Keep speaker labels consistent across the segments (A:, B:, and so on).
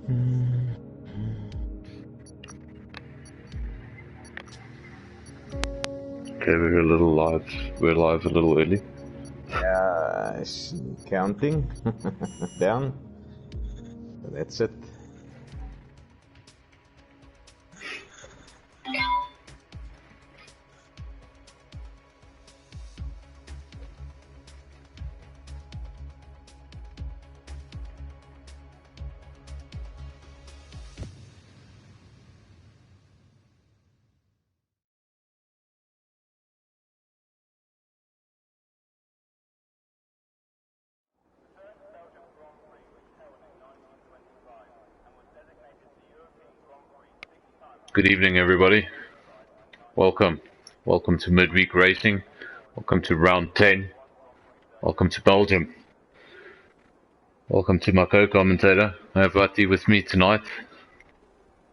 A: Okay, we're a little live. We're live a little early.
B: Yeah, counting down. That's it.
A: Good evening, everybody. Welcome. Welcome to Midweek Racing. Welcome to round 10. Welcome to Belgium. Welcome to my co-commentator. I have Attie with me tonight.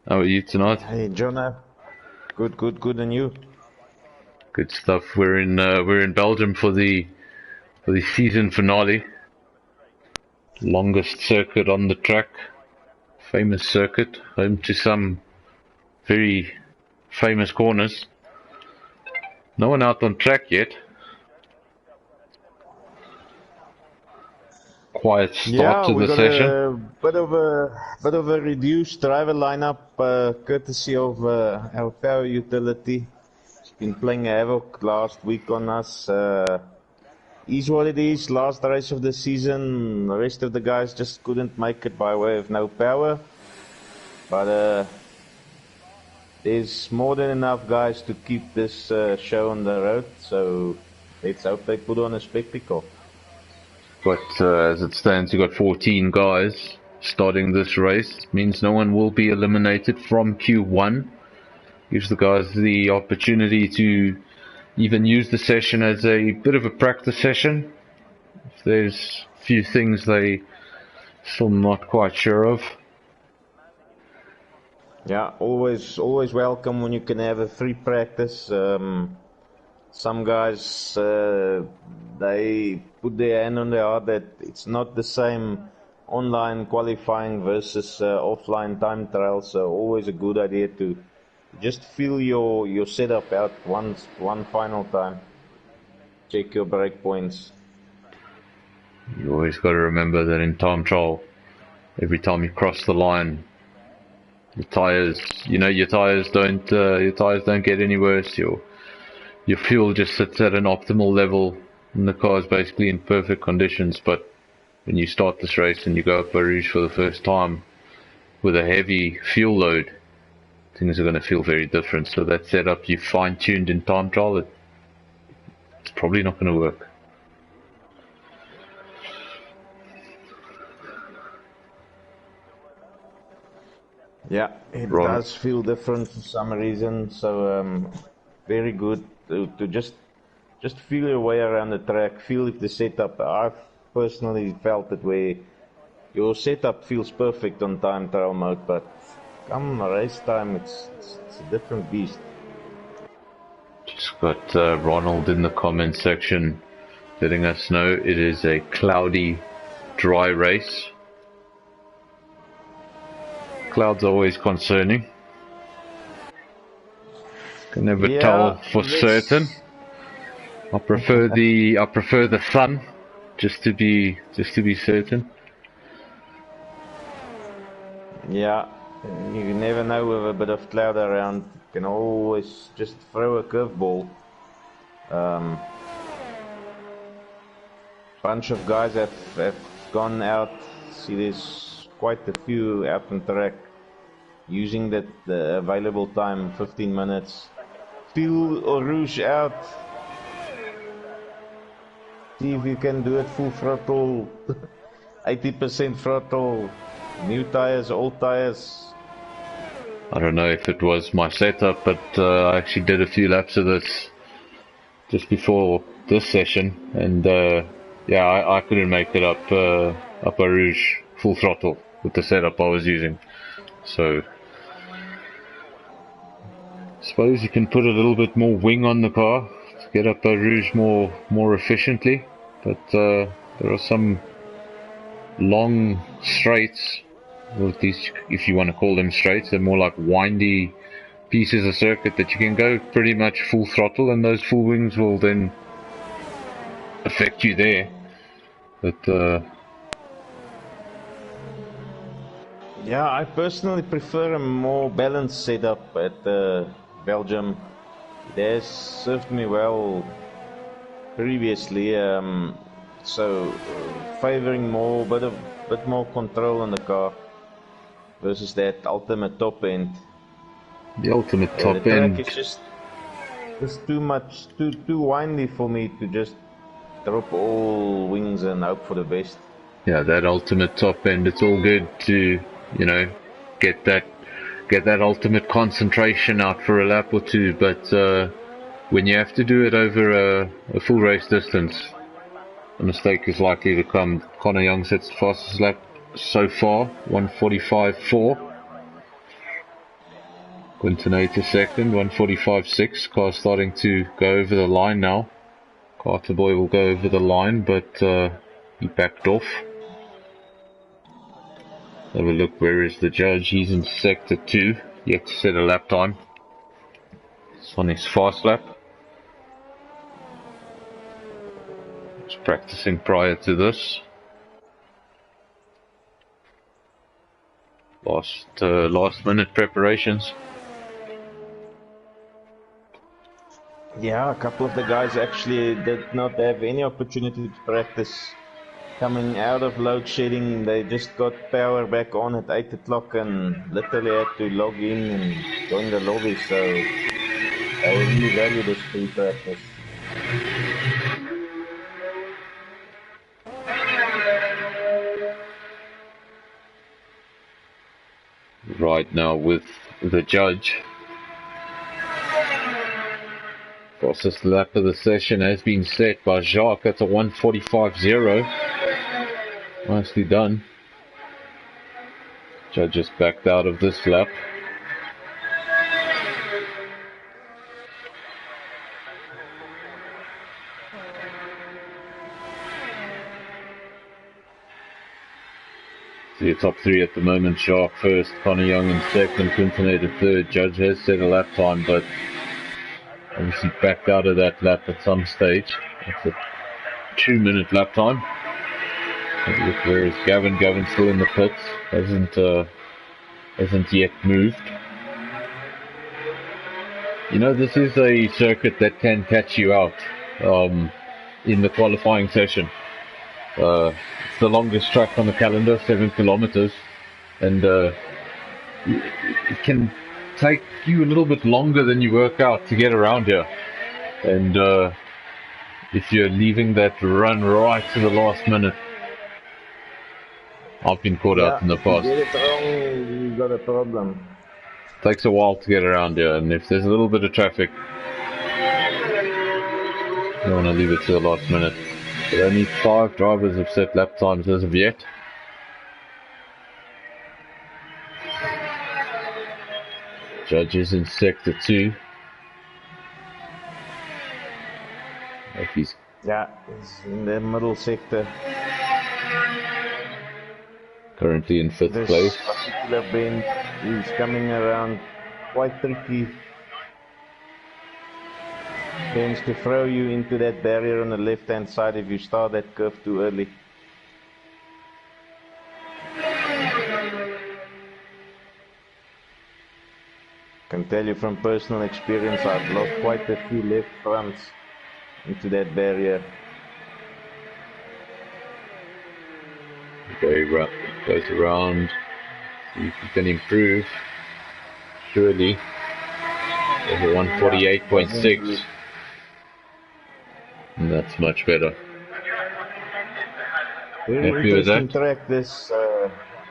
A: How are you tonight?
B: Hey, Jonah. Good, and you?
A: Good stuff. We're in Belgium for the season finale. Longest circuit on the track. Famous circuit, home to some very famous corners. No one out on track yet. Quiet start to the session.
B: Yeah, we got a bit of a reduced driver lineup, courtesy of our power utility. He's been playing havoc last week on us. Is what it is. Last race of the season. The rest of the guys just couldn't make it by way of no power. But there's more than enough guys to keep this show on the road. So let's hope they put on a spectacle.
A: But as it stands, you've got 14 guys starting this race. It means no one will be eliminated from Q1. Gives the guys the opportunity to even use the session as a bit of a practice session. If there's a few things they still not quite sure of.
B: Yeah, always welcome when you can have a free practice. Some guys, they put their hand on their heart that it's not the same online qualifying versus offline time trial. So always a good idea to just feel your setup out one final time. Check your break points.
A: You always got to remember that in time trial, every time you cross the line, your tires don't get any worse. Your fuel just sits at an optimal level, and the car is basically in perfect conditions. But when you start this race and you go up Rouge for the first time with a heavy fuel load, things are going to feel very different. So that setup you fine-tuned in time trial, it's probably not going to work.
B: Yeah, it does feel different for some reason. So very good to just feel your way around the track. Feel if the setup. I've personally felt it where your setup feels perfect on time trial mode, but come race time, it's a different beast.
A: Just got Ronald in the comment section letting us know it is a cloudy, dry race. Clouds are always concerning. Can never tell for certain. I prefer the sun, just to be certain.
B: Yeah, you never know with a bit of cloud around. You can always just throw a curveball. Bunch of guys have gone out. See, there's quite a few out on track using the available time, 15 minutes. Feel Rouge out. See if you can do it full throttle, 80% throttle, new tires, old tires.
A: I don't know if it was my setup, but I actually did a few laps of this just before this session, and yeah, I couldn't make it up Rouge full throttle with the setup I was using. So I suppose you can put a little bit more wing on the car to get up Rouge more efficiently, but there are some long straights Well, these, if you want to call them straights, they're more like windy pieces of circuit that you can go pretty much full throttle, and those full wings will then affect you there. But
B: yeah, I personally prefer a more balanced setup at Belgium. It has served me well previously, so favoring more, bit more control on the car versus that ultimate top end.
A: the ultimate top
B: the
A: end.
B: track is just too much, too windy for me to just drop all wings and hope for the best.
A: Yeah, that ultimate top end. It's all good to, you know, get that ultimate concentration out for a lap or two, but when you have to do it over a full race distance, a mistake is likely to come. Connor Young sets the fastest lap so far, 1:45.4. Quinton Ater second, 1:45.6. Car starting to go over the line now. Carter Boy will go over the line, but he backed off. Have a look, where is the judge? He's in sector 2, yet to set a lap time. It's on his fast lap. He's practicing prior to this. Last minute preparations.
B: Yeah, a couple of the guys actually did not have any opportunity to practice. Coming out of load shedding, they just got power back on at 8 o'clock and literally had to log in and join the lobby, so I really value this free practice.
A: Right now with the judge. Fastest lap of the session has been set by Jacques. That's a 1:45.0. Nicely done. Judge just backed out of this lap. So your top three at the moment: Jacques first, Connor Young in second, Quinton Ater third. Judge has set a lap time, but obviously backed out of that lap at some stage. It's a 2-minute lap time. Look, where is Gavin? Gavin's still in the pits. Hasn't yet moved. You know, this is a circuit that can catch you out in the qualifying session. It's the longest track on the calendar, 7 kilometers, and it can take you a little bit longer than you work out to get around here. And if you're leaving that run right to the last minute, I've been caught out in the past.
B: If you get it wrong, you got a problem.
A: Takes a while to get around here, and if there's a little bit of traffic, you don't want to leave it to the last minute. But only 5 drivers have set lap times as of yet. Judges in sector 2.
B: He's in the middle sector.
A: Currently in 5th place.
B: This particular bend is coming around quite tricky. Tends to throw you into that barrier on the left hand side if you start that curve too early. I can tell you from personal experience, I've lost quite a few left fronts into that barrier.
A: Goes around, see if you can improve. Surely, over 1:48.6, and that's much better.
B: Very
A: Happy with
B: interesting
A: that?
B: track. This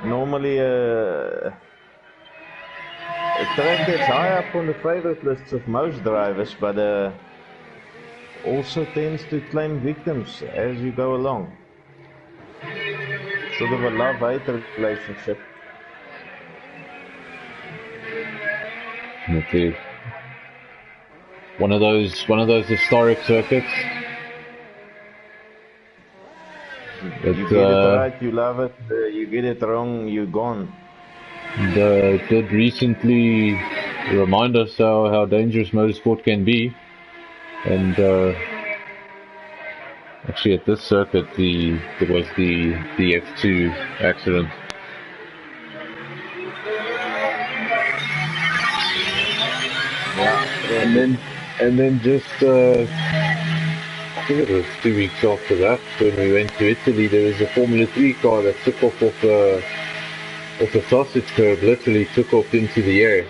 B: normally a track that's high up on the favorite lists of most drivers, but also tends to claim victims as you go along. Sort of a love-hate relationship.
A: Okay. One of those historic circuits.
B: You get it right, you love it. You get it wrong, you're gone.
A: And, did recently remind us how dangerous motorsport can be. And actually, at this circuit, there was the F2 accident.
B: Yeah,
A: and then just I think it was 2 weeks after that, when we went to Italy, there was a Formula 3 car that took off a sausage curb, literally took off into the air,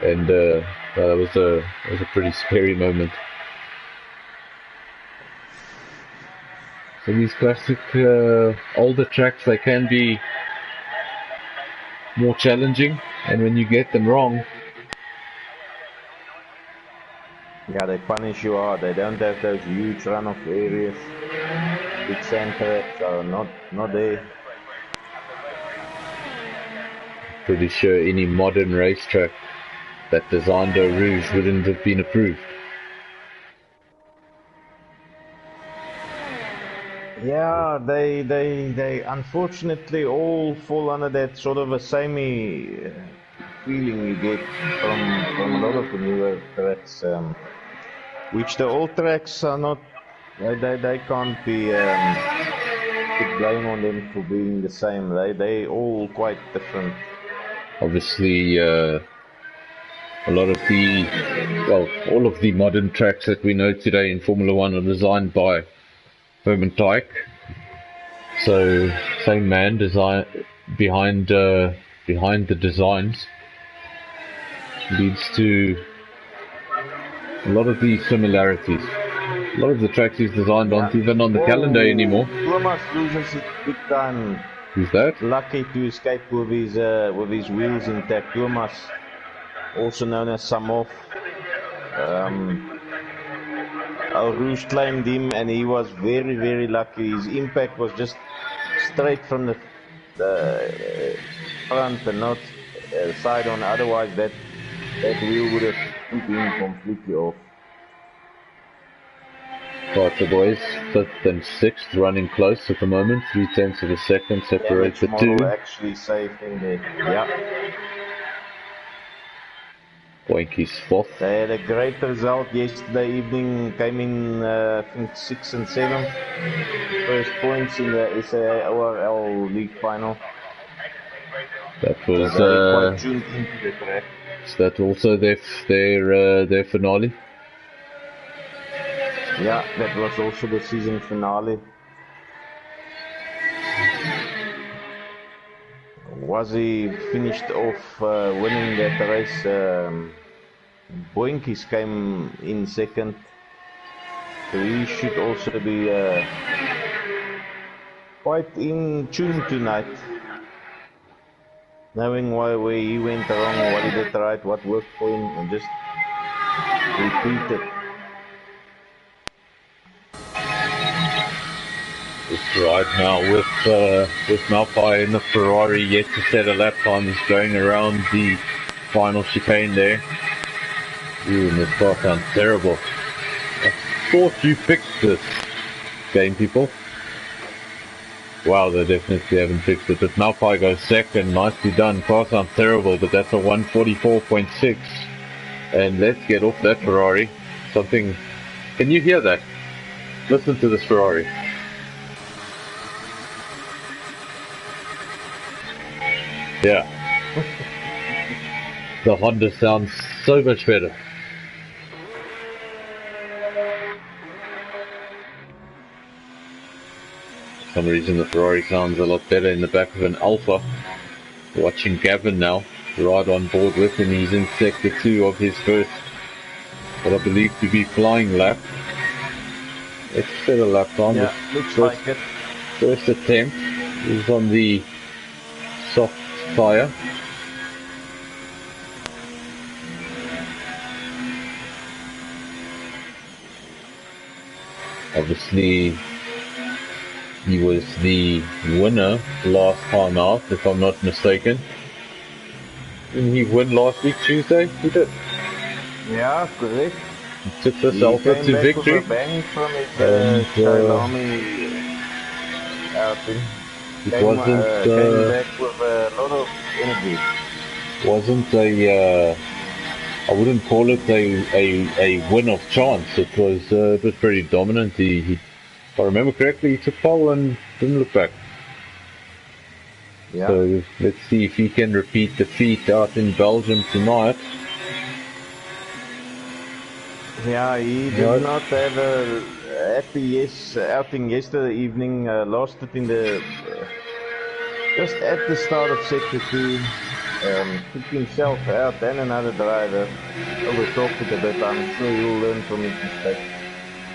A: and that was a pretty scary moment. So these classic older tracks, they can be more challenging, and when you get them wrong,
B: yeah, they punish you hard. They don't have those huge runoff areas. Big sand tracks are not there.
A: pretty sure any modern racetrack that designed a Rouge wouldn't have been approved.
B: Yeah, they unfortunately all fall under that sort of a samey feeling you get from a lot of the newer tracks, which the old tracks are not. They can't be put blame on them for being the same. They all quite different.
A: Obviously, a lot of all of the modern tracks that we know today in Formula One are designed by Herman Tijk. So, same man behind the designs leads to a lot of these similarities. A lot of the tracks he's designed aren't even on the calendar anymore.
B: Thomas loses his big time.
A: Who's that?
B: Lucky to escape with his wheels intact. Thomas, also known as Samov. Al Rouge claimed him, and he was very, very lucky. His impact was just straight from the front and not side on. Otherwise, that wheel would have been completely off.
A: Right, the boys, 5th and 6th, running close at the moment. 0.3 of a second separate the two.
B: Actually safe in there. Yeah.
A: Boinky's 4th.
B: They had a great result yesterday evening. Came in, I think, 6th and 7th. First points in the SAORL League final.
A: That was
B: quite tuned into the track.
A: Is that also their finale?
B: Yeah, that was also the season finale. Wazzy finished off winning that race. Boinkies came in second. So he should also be quite in tune tonight. Knowing where he went wrong, what he did right, what worked for him, and just repeat it.
A: It's right now with Malpai in the Ferrari yet to set a lap time. He's going around the final chicane there. Ooh, and this car sounds terrible. I thought you fixed this game, people. Wow, they definitely haven't fixed it. But Malpai goes second, nicely done. Car sounds terrible, but that's a 144.6. And let's get off that Ferrari. Something, can you hear that? Listen to this Ferrari. Yeah. The Honda sounds so much better. For some reason the Ferrari sounds a lot better in the back of an Alpha. Watching Gavin now, right on board with him. He's in sector 2 of his first, what I believe to be flying lap. Let's set a lap time.
B: Yeah, looks like it.
A: First attempt is on the soft tire. Obviously, he was the winner last time out, if I'm not mistaken. Didn't he win last week, Tuesday? He did.
B: Yeah, correct.
A: He took this Alpha to victory.
B: With a bang from his Shalami outing. Came back with a lot of energy.
A: wasn't a I wouldn't call it a win of chance. It was pretty dominant. He, if I remember correctly, he took pole and didn't look back.
B: Yeah.
A: So let's see if he can repeat the feat out in Belgium tonight.
B: Yeah, he did not have a happy outing yesterday evening. Lost it in the just at the start of sector 2. Took himself out and another driver. Overtopped it a bit. I'm sure he'll learn from his mistakes.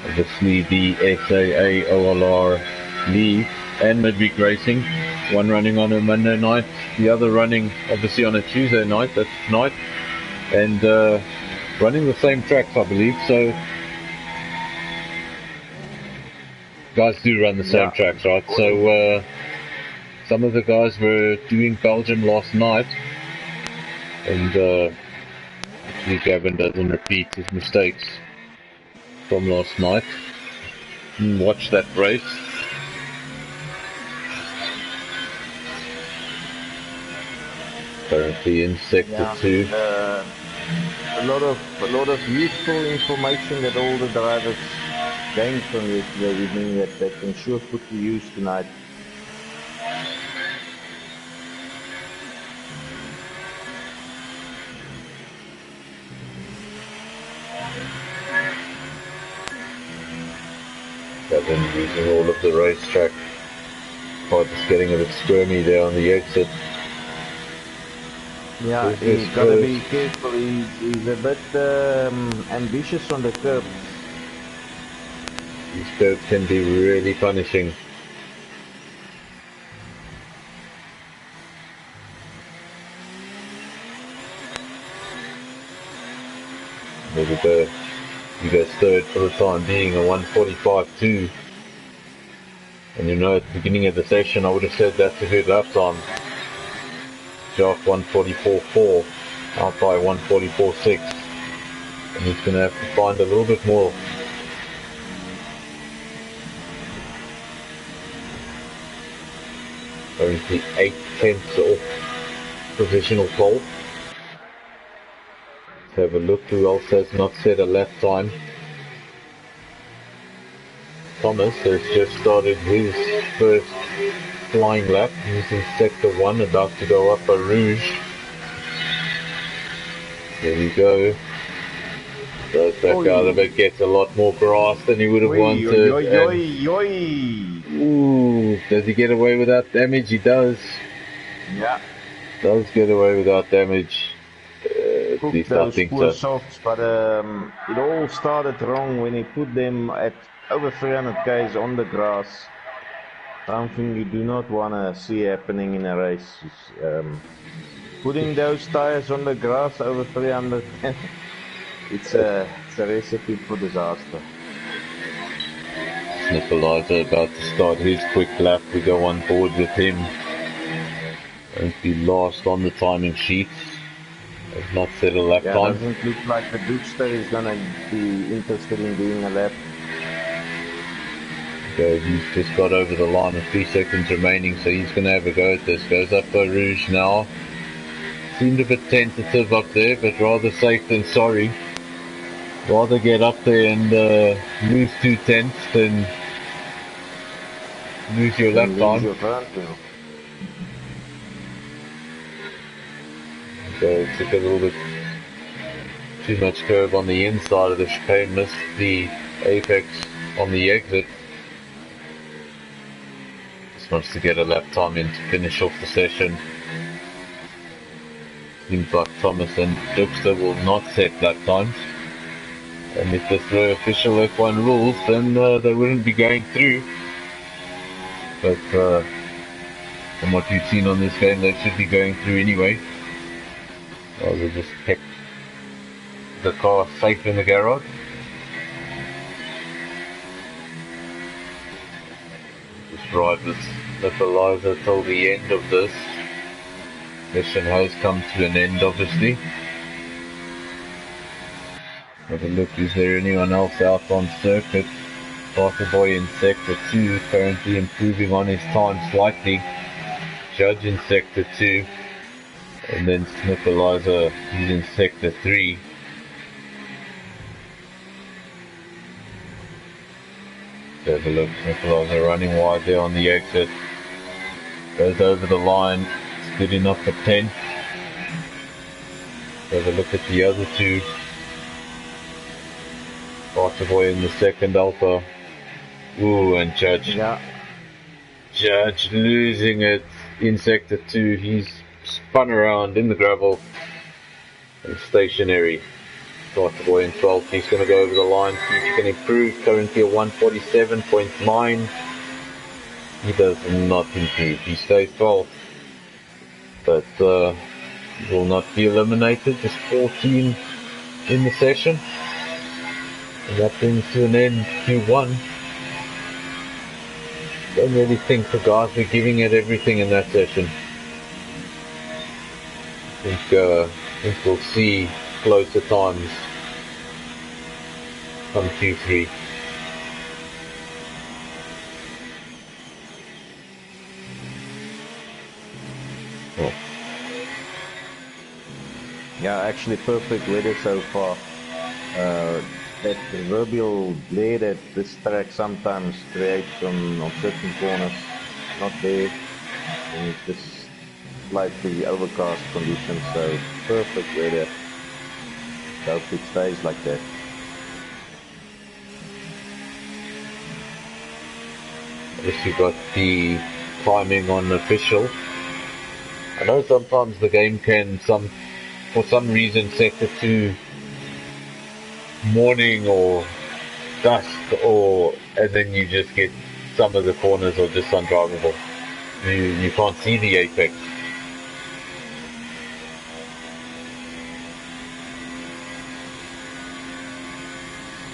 A: Obviously the SAA OLR League and Midweek Racing, one running on a Monday night, the other running obviously on a Tuesday night, that's tonight, and running the same tracks I believe, so guys do run the same tracks, right? So some of the guys were doing Belgium last night, and hopefully Gavin doesn't repeat his mistakes from last night. Watch that race. Currently in sector 2.
B: A lot of useful information that all the drivers gained from yesterday evening that they can sure put to use tonight.
A: Gavin using all of the racetrack. Just getting a bit squirmy there on the exit.
B: Yeah, he's got to be careful. He's a bit ambitious on the curb.
A: These curbs can be really punishing. There we go. You go third for the time being, a 1:45.2. And you know, at the beginning of the session, I would have said that's a good lap time. Off 1:44.4, out by 1:44.6, and he's going to have to find a little bit more. Currently 8/10 off provisional pole. Let's have a look who else has not set a lap time. Thomas has just started his first flying lap. He's in sector 1, about to go up a Rouge. There we go. Goes back out of it, gets a lot more grass than he would have wanted. Ooh, does he get away without damage? He does.
B: Yeah.
A: Does get away without damage. At least I think so.
B: Softs, but it all started wrong when he put them at over 300 k's on the grass. Something you do not want to see happening in a race. Putting those tires on the grass over 300, it's a recipe for disaster.
A: Snipperlizer about to start his quick lap. We go on board with him. Won't be last on the timing sheets. Has not set a lap time.
B: Doesn't look like the Duster is gonna be interested in doing a lap.
A: So he's just got over the line with 3 seconds remaining, so he's going to have a go at this. Goes up by Rouge now. Seemed a bit tentative up there, but rather safe than sorry. Rather get up there and lose 2/10 than lose your lap time. So took a little bit too much curve on the inside of the chicane, missed the apex on the exit. Wants to get a lap time in to finish off the session. Seems like Thomas and Dirkster will not set lap times. And if this were official F1 rules, then they wouldn't be going through. But from what we've seen on this game, they should be going through anyway. Rather just kept the car safe in the garage. Just ride with Snipperlizer till the end of this. Mission has come to an end, obviously. Have a look, is there anyone else out on circuit? Botha boy in sector 2, currently improving on his time slightly. Judge in sector 2. And then Sniffalizer, he's in sector 3. Let's have a look. Sniffalizer running wide there on the exit. Goes over the line. It's good enough for 10th. Have a look at the other two. Boy in the second Alpha. Ooh, and Judge.
B: Yeah.
A: Judge losing it in sector 2. He's spun around in the gravel and stationary. Boy in 12th. He's going to go over the line. He can improve. Currently a 147.9. He does not improve. He stays 12th. But will not be eliminated. Just 14 in the session. And that brings to an end Q1. Don't really think the guys were giving it everything in that session. I think we'll see closer times come Q3. Oh.
B: Yeah, actually perfect weather so far. That proverbial glare that this track sometimes creates on certain corners, not there. And it's just slightly overcast conditions, so perfect weather. So hope it stays like that.
A: Obviously got the timing on official. I know sometimes the game can for some reason set it to morning or dusk, and then you just get some of the corners are just undrivable. You can't see the apex.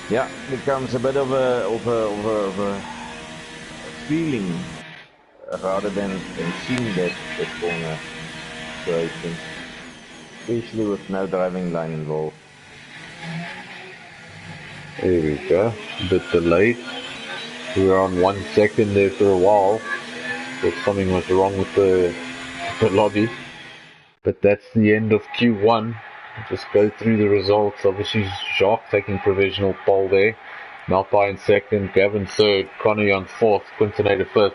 B: Yeah, it becomes a bit of a feeling rather than seeing that corner situation, especially with no driving line involved.
A: There we go. A bit delayed. We were on 1 second there for a while. Thought something was wrong with the lobby. But that's the end of Q1. Just go through the results. Obviously, Jacques taking provisional pole there. Malpai in second, Gavin third, Connor Young fourth, Quintonator fifth.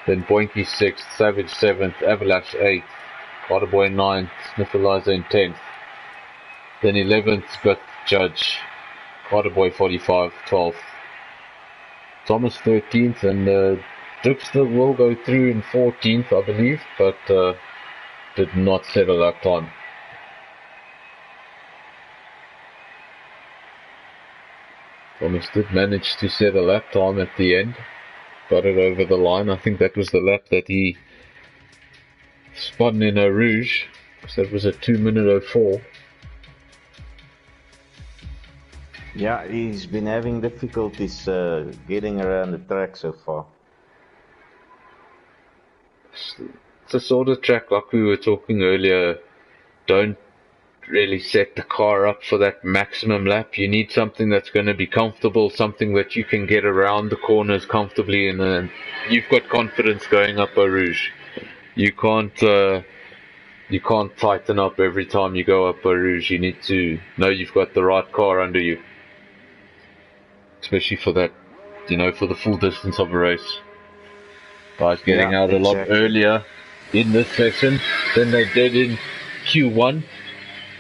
A: Then Boinky sixth, Savage seventh, Avalanche eighth, Otterboy ninth, Sniffalizer in 10th. Then 11th got Judge, Otterboy 45, 12th. Thomas 13th, and Dirk still will go through in 14th, I believe, but did not settle that time. Thomas did manage to set a lap time at the end. Got it over the line. I think that was the lap that he spun in Eau Rouge. So that was a 2:04.
B: Yeah, he's been having difficulties getting around the track so far.
A: It's a sort of track like we were talking earlier. Don't really set the car up for that maximum lap. You need something that's going to be comfortable, something that you can get around the corners comfortably, and you've got confidence going up Eau Rouge. You can't tighten up every time you go up Eau Rouge. You need to know you've got the right car under you, especially for that, for the full distance of a race. Guys getting out a lot earlier in this session than they did in Q1.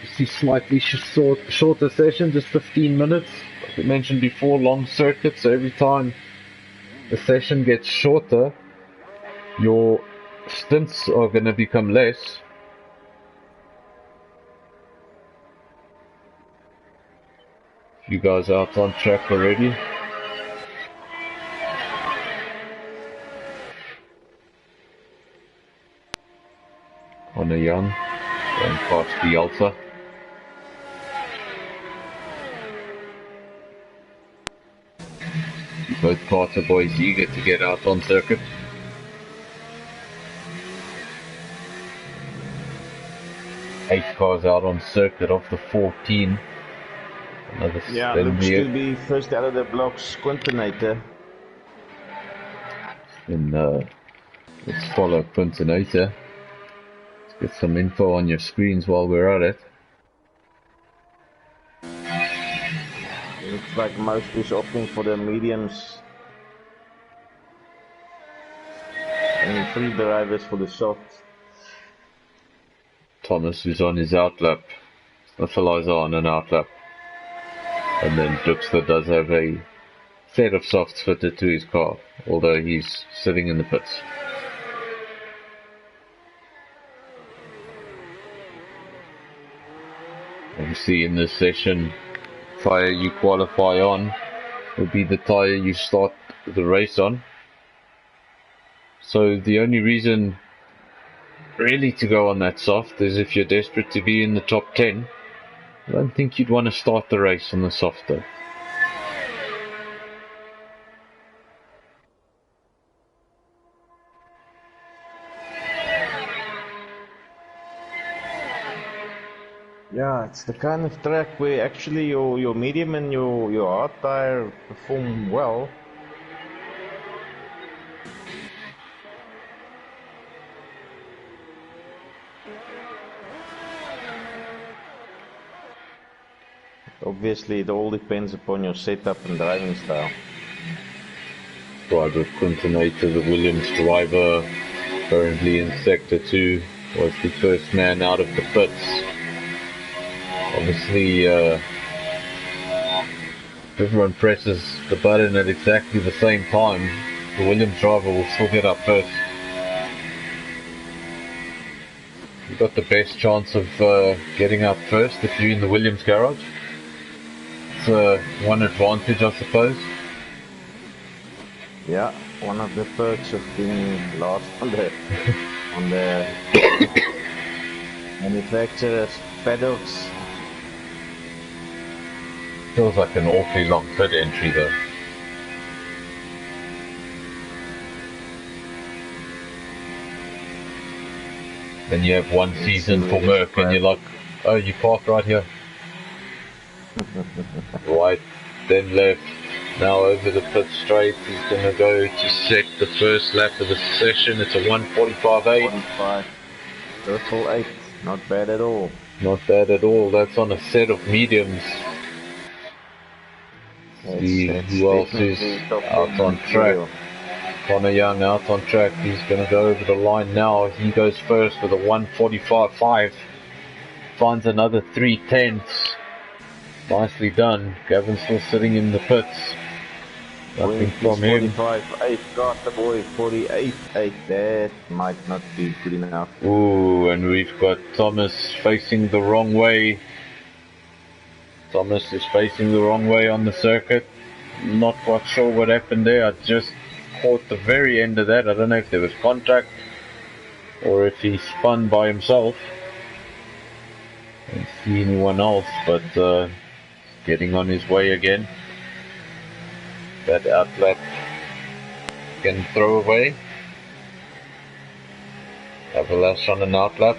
A: You see slightly shorter session, just 15 minutes. Like we mentioned before, long circuit, so every time the session gets shorter, your stints are going to become less. You guys out on track already? Connor Young going past the Alpha. Both Carter boys eager to get out on circuit. Eight cars out on circuit of the 14.
B: Looks to be first out of the blocks, Quintonator.
A: Then let's follow Quintonator. It's Get some info on your screens while we're at it.
B: Looks like most is opting for the mediums. And 3 drivers for the softs.
A: Thomas is on his outlap. Snaffelizer on an outlap. And then Dirk does have a set of softs fitted to his car, although he's sitting in the pits. Obviously in this session, tyre you qualify on will be the tyre you start the race on. So the only reason really to go on that soft is if you're desperate to be in the top 10. I don't think you'd want to start the race on the soft though.
B: Yeah, it's the kind of track where actually your medium and your hard tire perform well. Obviously, it all depends upon your setup and driving style.
A: Driver Quintonator, the Williams driver, currently in Sector 2, was the first man out of the pits. Obviously, if everyone presses the button at exactly the same time, the Williams driver will still get up first. You've got the best chance of getting up first if you're in the Williams garage. It's one advantage, I suppose.
B: Yeah, one of the perks of being last on the manufacturer's paddocks.
A: Feels like an awfully long pit entry though. Then you have one season for Merck and you're like, oh, you parked right here. Right, then left, now over the pit straight. He's going to go to set the first lap of the session. It's a 1:45.8.
B: 1:45. Triple 8, not bad at all.
A: Not bad at all. That's on a set of mediums. See who else is out on track. Connor Young out on track. He's going to go over the line now. He goes first with a 1:45.5. Finds another 3/10. Nicely done. Gavin's still sitting in the pits. Nothing from him.
B: 45.8. Got the boy 48.8. That might not be good enough.
A: Ooh, and we've got Thomas facing the wrong way. Thomas is facing the wrong way on the circuit. Not quite sure what happened there. I just caught the very end of that. I don't know if there was contact or if he spun by himself. I don't see anyone else, but getting on his way again. That outlap can throw away. Avalanche on an outlap.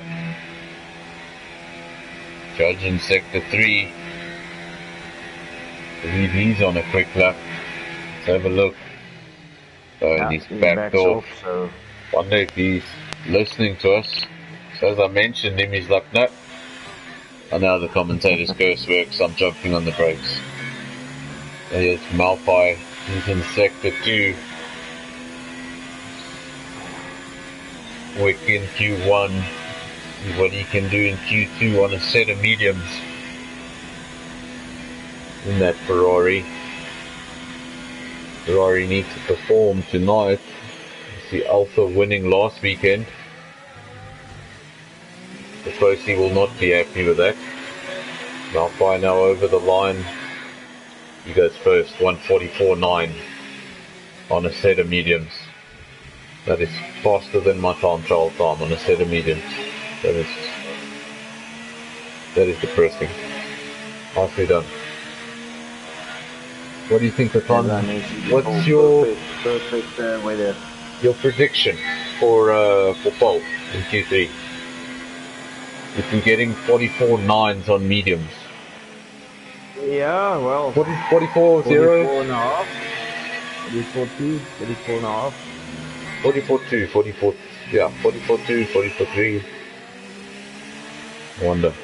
A: Judge in Sector 3. I believe he's on a quick lap. Let's have a look. So he's backed off.
B: So
A: Wonder if he's listening to us. So as I mentioned him, he's like, no. I know the commentator's curse works, I'm jumping on the brakes. Here's Malpai, he's in Sector 2. Quick in Q1. See what he can do in Q2 on a set of mediums. In that Ferrari. Ferrari needs to perform tonight. You see Alpha winning last weekend. I suppose he will not be happy with that. Malpai now over the line. He goes first, 1:44.9 on a set of mediums. That is faster than my time trial time on a set of mediums. That is depressing. Nicely done. What do you think the time? What's your
B: perfect weather?
A: Your prediction for pole in Q3? If you're getting 44.9s on mediums.
B: Yeah, well.
A: 44.0?
B: 44.5. 44.2, 44.5.
A: 44.2, 44, yeah, 44.2, 44.3. Wonder.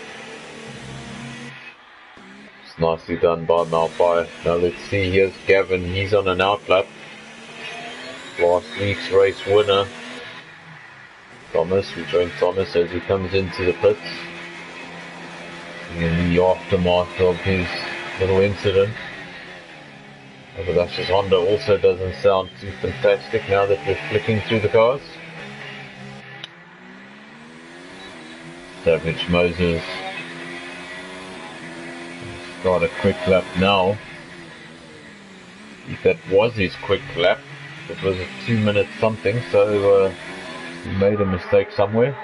A: It's nicely done by Malphire. Now let's see, here's Gavin, he's on an outlap. Last week's race winner. Thomas, we join Thomas as he comes into the pits. In the aftermath of his little incident. But that's just Honda also doesn't sound too fantastic now that we're flicking through the cars. Savage Moses got a quick lap now. If that was his quick lap, it was a 2 minute something, so he made a mistake somewhere.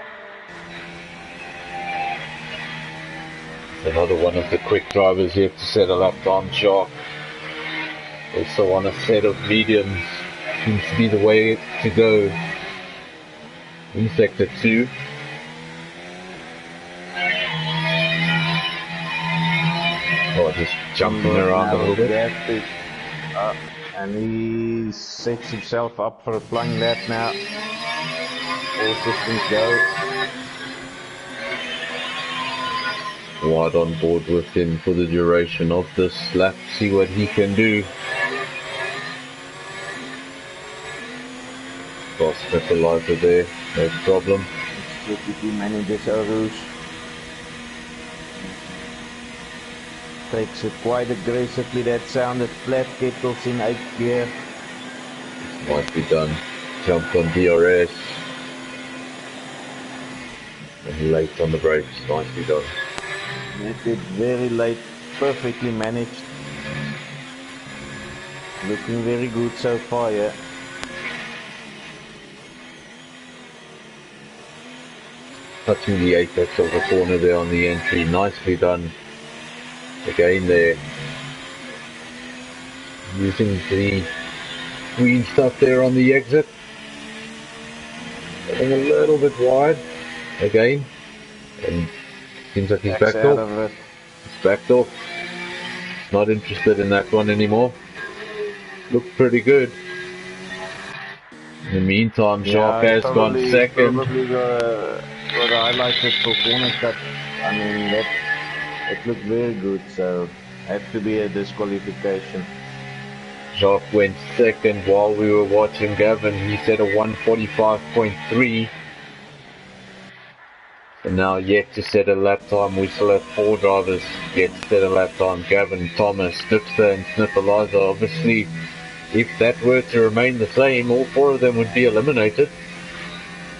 A: Another one of the quick drivers here to set a lap time sharp. Also on a set of mediums, seems to be the way to go in sector 2. Oh, just jumping around a little bit.
B: And he sets himself up for a flying lap now. All systems go.
A: Wide on board with him for the duration of this lap, see what he can do. Cross fertilizer there, no problem.
B: Let's see if he manages our route. Takes it quite aggressively, that sounded flat kettles in 8th gear.
A: Nicely done. Jumped on DRS. And late on the brakes, nicely done.
B: It did very late, perfectly managed. Looking very good so far, yeah.
A: Touching the apex of the corner there on the entry, nicely done. Again there, using the green stuff there on the exit. Getting a little bit wide again, and seems like he's backed off. He's backed off. Not interested in that one anymore. Looked pretty good. In the meantime, Jacques has gone second.
B: Probably got highlighted for corner cut. I mean, it looked very good, so had to be a disqualification.
A: Jacques went second while we were watching Gavin. He set a 1:45.3. And now yet to set a lap time. We still have 4 drivers yet to set a lap time. Gavin, Thomas, Dipster and Snipperlizer. Obviously, if that were to remain the same, all 4 of them would be eliminated.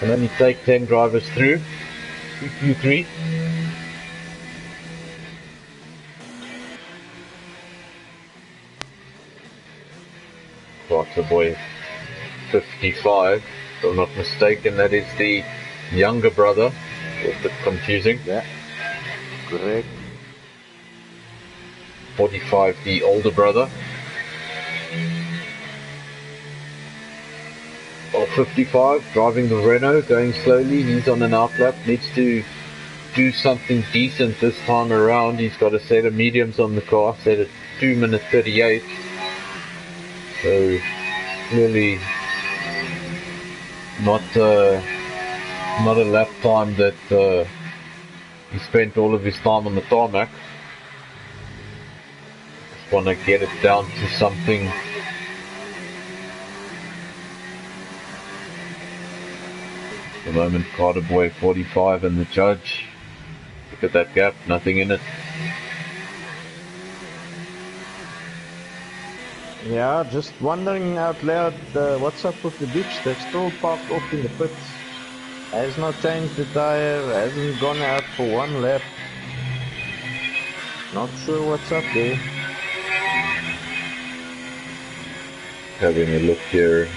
A: And only take 10 drivers through Q3. Botha boy 55, if I'm not mistaken, that is the younger brother. A bit confusing.
B: Yeah, correct.
A: 45, the older brother. Or 55, driving the Renault, going slowly. He's on an outlap, needs to do something decent this time around. He's got a set of mediums on the car, set at 2 minutes 38. So clearly not a lap time that he spent all of his time on the tarmac. Just want to get it down to something at the moment. Carter Boy 45 and the judge. Look at that gap, nothing in it.
B: Yeah, just wondering out loud, what's up with the ditch? They're still parked off in the pits. Has not changed the tire, hasn't gone out for 1 lap. Not sure what's up there.
A: Having a look here.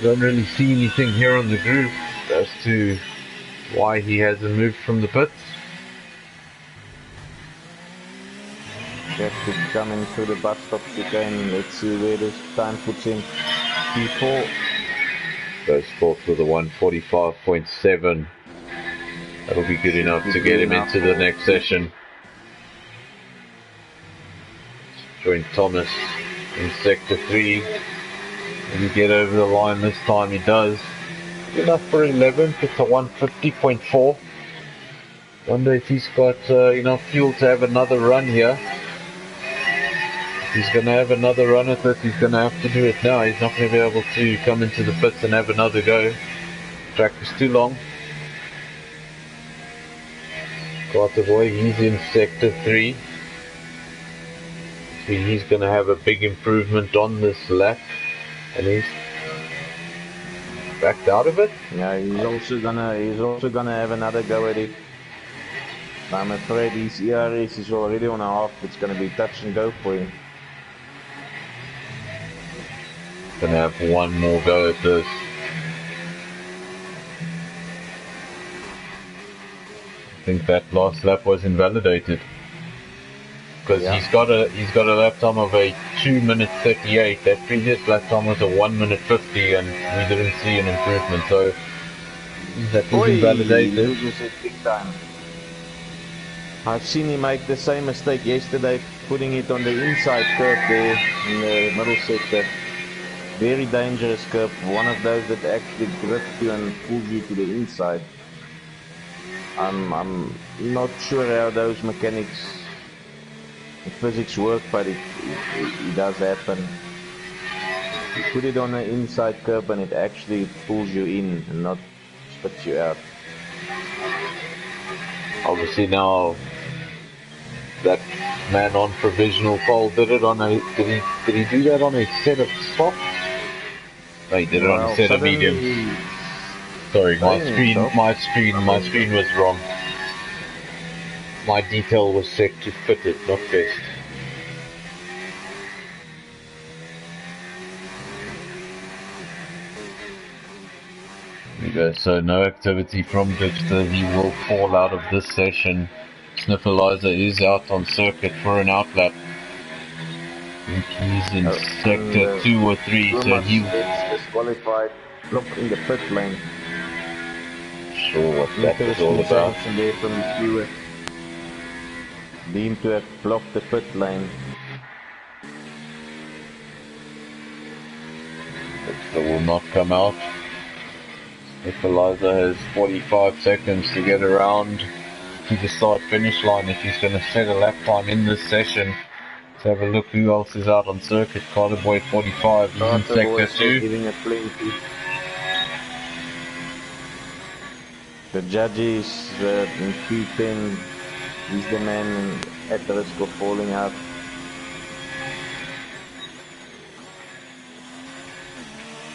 A: Don't really see anything here on the group as to why he hasn't moved from the pits.
B: Just coming through the bus stop chicane. Let's see where this time puts him. P4.
A: Goes forth with a 1:45.7. That'll be good enough to get him into the next session. join Thomas in Sector 3. Will he get over the line this time? He does. Enough for 11th. It's a 150.4. Wonder if he's got enough fuel to have another run here. If he's going to have another run at this, he's going to have to do it now. He's not going to be able to come into the pits and have another go. The track is too long. Carter Boy, he's in Sector 3. So he's going to have a big improvement on this lap. And he's backed out of it.
B: Yeah, he's also gonna have another go at it. I'm afraid his ERS is already on a half. It's gonna be touch and go for him.
A: Gonna have one more go at this. I think that last lap was invalidated. Because he's got a lap time of a 2:38. That previous lap time was a 1:50, and we didn't see an improvement. So that was invalidated.
B: He loses it big time. I've seen him make the same mistake yesterday, putting it on the inside curve there in the middle sector. Very dangerous curve. One of those that actually grips you and pulls you to the inside. I'm not sure how those mechanics. The physics work, but it does happen. You put it on the inside curve and it actually pulls you in and not spits you out.
A: Obviously now that man on provisional pole did it on a did he do that on a set of soft? No, he did it on a set of medium. Sorry, my screen was wrong. My detail was set to fit it, not best. There we go, so no activity from Dipster. He will fall out of this session. Sniffleizer is out on circuit for an outlap. I think he's in sector 2 or 3, so he
B: gets disqualified, blocked in the pit lane.
A: Sure what that was all about.
B: There from the viewer. Deemed to have blocked the pit lane.
A: Dipster will not come out. Sniffleizer has 45 seconds to get around to the start finish line if he's going to set a lap time in this session. Let's have a look who else is out on circuit. Carter Boy 45, he's in sector 2.
B: Giving a plenty. The judges in Q10, he's the man at risk of falling out.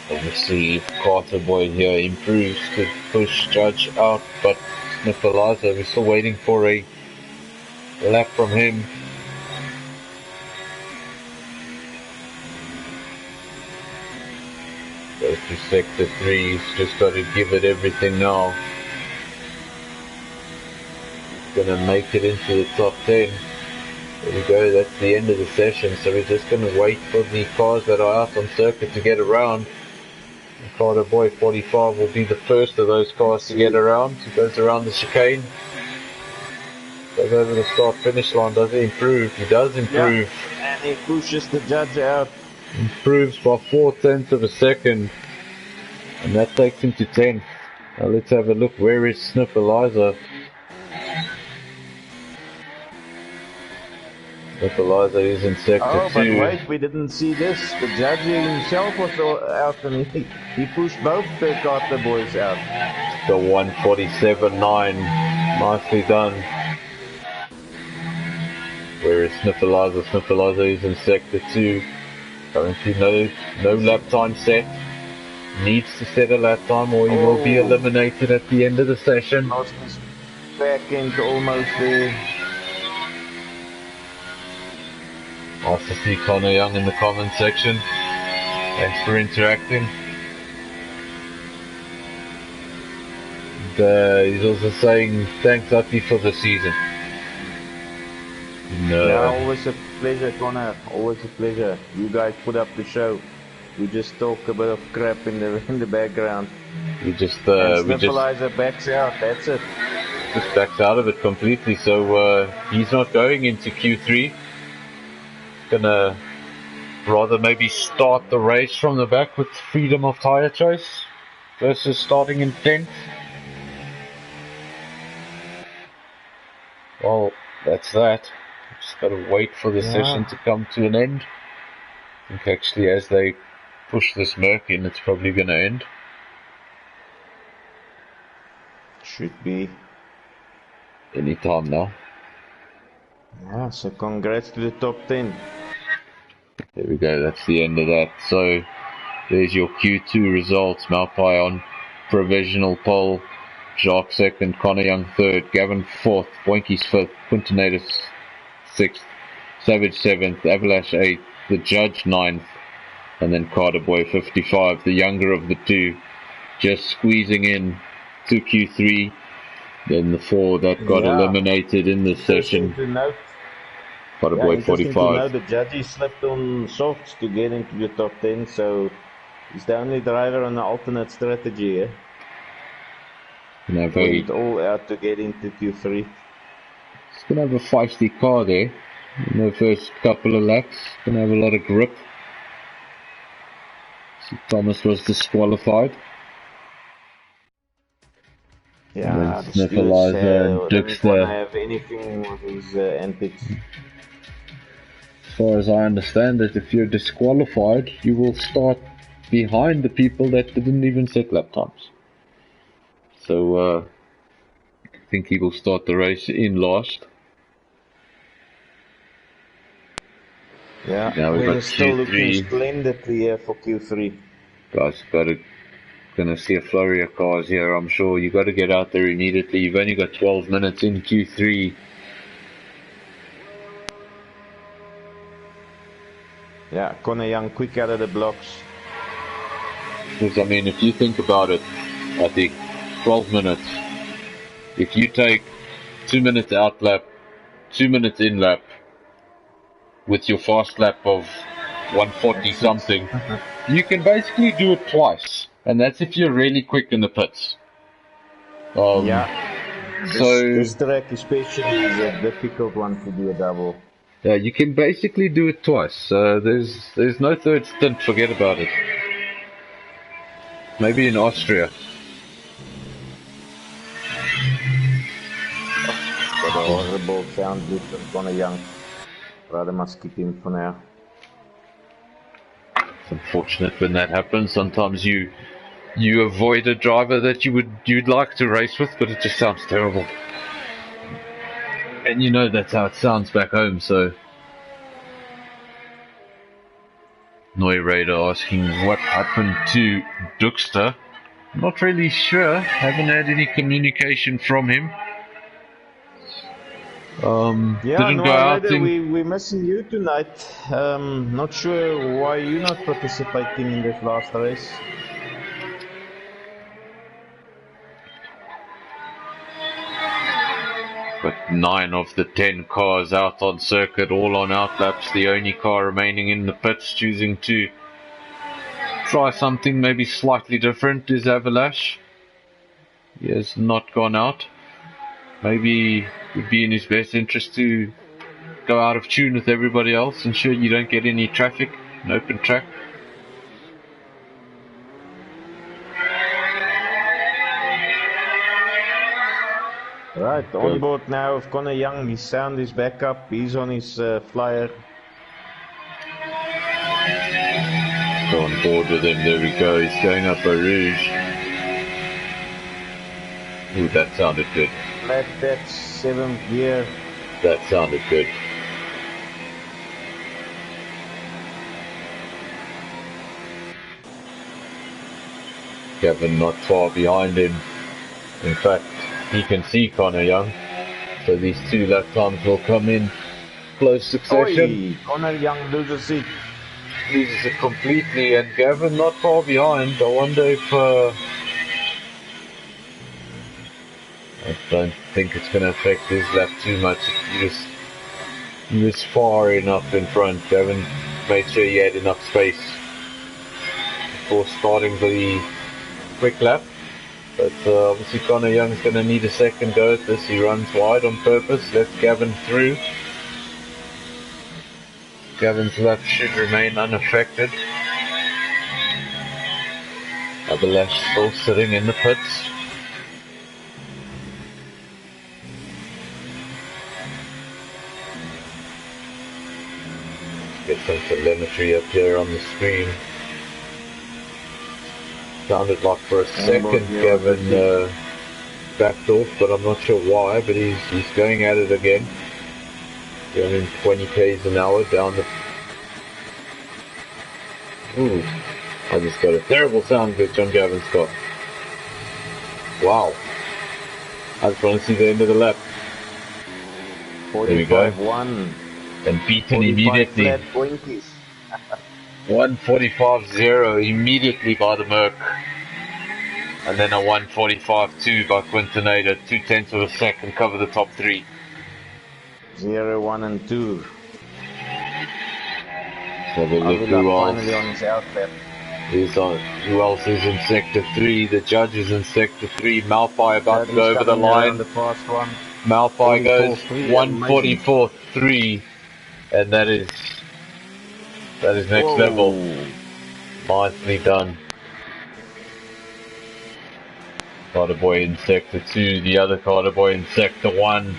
A: Obviously, if Carter Boy here improves, could push Judge out, but Sniffleizer, we're still waiting for a lap from him. Goes to sector 3, he's just got to give it everything now. He's gonna make it into the top 10. There we go, that's the end of the session, so we're just gonna wait for the cars that are out on circuit to get around. Carter Boy 45 will be the first of those cars to get around. He goes around the chicane. Goes over the start finish line. Does he improve? He does improve.
B: Yeah, and he pushes the judge out.
A: Improves by 4/10 of a second. And that takes him to 10th. Now let's have a look. Where is Sniffleizer? Sniffleizer is in sector 2.
B: Oh, but wait, we didn't see this. The judge himself was out and he pushed both the Carter boys out.
A: The 147.9. Nicely done. Where is Sniffleizer? Sniffleizer is in sector 2. Currently no lap time set. Needs to set a lap time or he will be eliminated at the end of the session.
B: Lost his back end almost there.
A: Nice to see Connor Young in the comment section. Thanks for interacting. And, he's also saying thanks Attie for the season. No.
B: Yeah, always a pleasure, Connor. Always a pleasure. You guys put up the show. We just talk a bit of crap in the background. Sniffleizer backs out. That's it.
A: Just backs out of it completely. So he's not going into Q3. gonna rather maybe start the race from the back with freedom of tyre choice versus starting in 10th. Well, that's that. Just gotta wait for the session to come to an end. I think actually as they push this Merc in, it's probably gonna end.
B: Should be.
A: Any time now.
B: Yeah, so congrats to the top 10.
A: There we go, that's the end of that. So, there's your Q2 results. Malpai on provisional pole. Jacques second, Connor Young third, Gavin fourth, Boinkies fifth, Quintonatus sixth, Savage seventh, Avalash eighth, the Judge ninth, and then Carter Boy 55, the younger of the two, just squeezing in to Q3. Then the four that got eliminated in this session. Carter Boy 45.
B: To know, the judges slipped on socks to get into the top 10, so he's the only driver on the alternate strategy. Went all out to get into Q3.
A: He's going to have a feisty car there in the first couple of laps. Going to have a lot of grip. So Thomas was disqualified.
B: Yeah,
A: Sniffalizer and Dirk
B: don't have anything with his antics.
A: As far as I understand it, if you're disqualified, you will start behind the people that didn't even set lap times. So, I think he will start the race in last.
B: Yeah,
A: now
B: we're still looking splendidly here for Q3.
A: Guys, gonna see a flurry of cars here, I'm sure. You got to get out there immediately. You've only got 12 minutes in Q3.
B: Yeah, Connor Young quick out of the blocks.
A: Because, I mean, if you think about it, I think 12 minutes. If you take 2 minutes out lap, 2 minutes in lap, with your fast lap of 140 something, you can basically do it twice. And that's if you're really quick in the pits.
B: This track especially is a difficult one to do a double.
A: Yeah, you can basically do it twice. There's no third stint, forget about it. Maybe in Austria.
B: Got a horrible sound loop from Connor Young. Rather must keep him for now.
A: It's unfortunate when that happens. Sometimes you avoid a driver that you'd like to race with, but it just sounds terrible. And you know that's how it sounds back home, so. Neuraider asking what happened to Duxter. Not really sure. Haven't had any communication from him. Didn't go out.
B: We're missing you tonight. Not sure why you're not participating in this last race.
A: But 9 of the 10 cars out on circuit, all on outlaps. The only car remaining in the pits choosing to try something maybe slightly different is Avalash. He has not gone out. Maybe it would be in his best interest to go out of tune with everybody else, ensure you don't get any traffic, an open track.
B: Right, on board now of Connor Young. His sound is back up. He's on his flyer.
A: Go on board with him. There we go. He's going up a rouge. Ooh, that sounded good.
B: That's 7th gear.
A: That sounded good. Kevin not far behind him. In fact, he can see Connor Young. So these 2 lap times will come in close succession.
B: Connor Young loses it.
A: Loses it completely, and Gavin not far behind. I wonder if I don't think it's going to affect his lap too much. He was far enough in front. Gavin made sure he had enough space before starting the quick lap. But obviously Connor Young's going to need a second go at this. He runs wide on purpose, lets Gavin through. Gavin's lap should remain unaffected. Abelash still sitting in the pits. Get some telemetry up here on the screen. Sounded like for a second Gavin backed off, but I'm not sure why, but he's going at it again. Going 20 k's an hour down the... Ooh, I just got a terrible sound glitch on Gavin's car. Wow. I just want to see the end of the lap. There we go.
B: 45-1.
A: And beaten immediately. 1:45.0 immediately by the Merc. And then a 1:45.2 by Quintonator. 0.2 of a second cover the top three.
B: 0, 1 and 2.
A: So the look who else.
B: Finally on his outlap.
A: Who else is in sector 3? The judge is in sector 3. Malpai about to go over the line.
B: The fast one.
A: Malpai goes 1:44.3. And that is next level. Nicely done. Carter boy in sector 2, the other Carter boy in sector 1.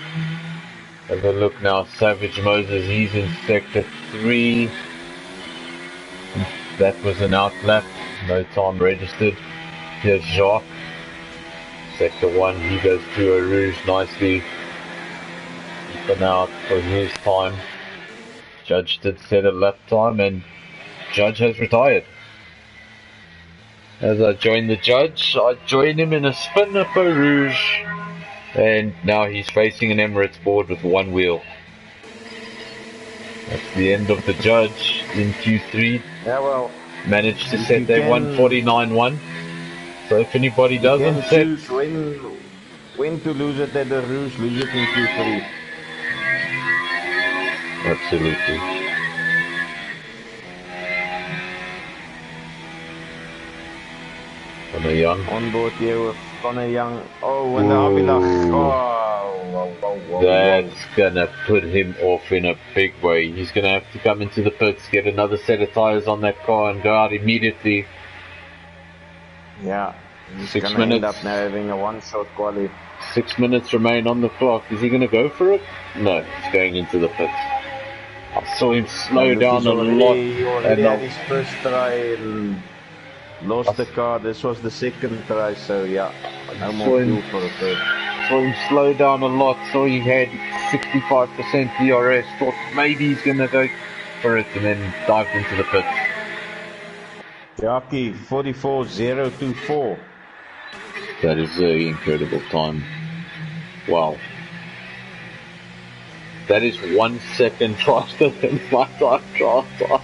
A: Have a look now, Savage Moses, he's in sector 3. That was an outlap, no time registered. Here's Jacques. Sector 1, he goes through a rouge nicely. Keeping out for his time. Judge did set a lap time and Judge has retired. As I join the Judge, I join him in a spin up a rouge. And now he's facing an Emirates board with one wheel. That's the end of the Judge in Q3.
B: Yeah, well,
A: managed to set a 1:49.1. So if anybody doesn't set...
B: choose when to lose it at the rouge, lose it in Q3.
A: Absolutely. Connor Young.
B: On board here with Connor Young. Oh, and the Abilach.
A: That's gonna put him off in a big way. He's gonna have to come into the pits, get another set of tires on that car and go out immediately.
B: Yeah. He's
A: 6
B: gonna
A: minutes.
B: end up now having a one-shot quali.
A: 6 minutes remain on the clock. Is he gonna go for it? No, he's going into the pits. I saw him slow down a lot.
B: He already had his first try and lost the car. This was the second try, so yeah, no more fuel for the third.
A: Saw him slow down a lot. Saw he had 65% DRS. Thought maybe he's gonna go for it, and then dived into the pits.
B: Jackie 44.024.
A: That is an incredible time. Wow. That is 1 second faster than my time trial time.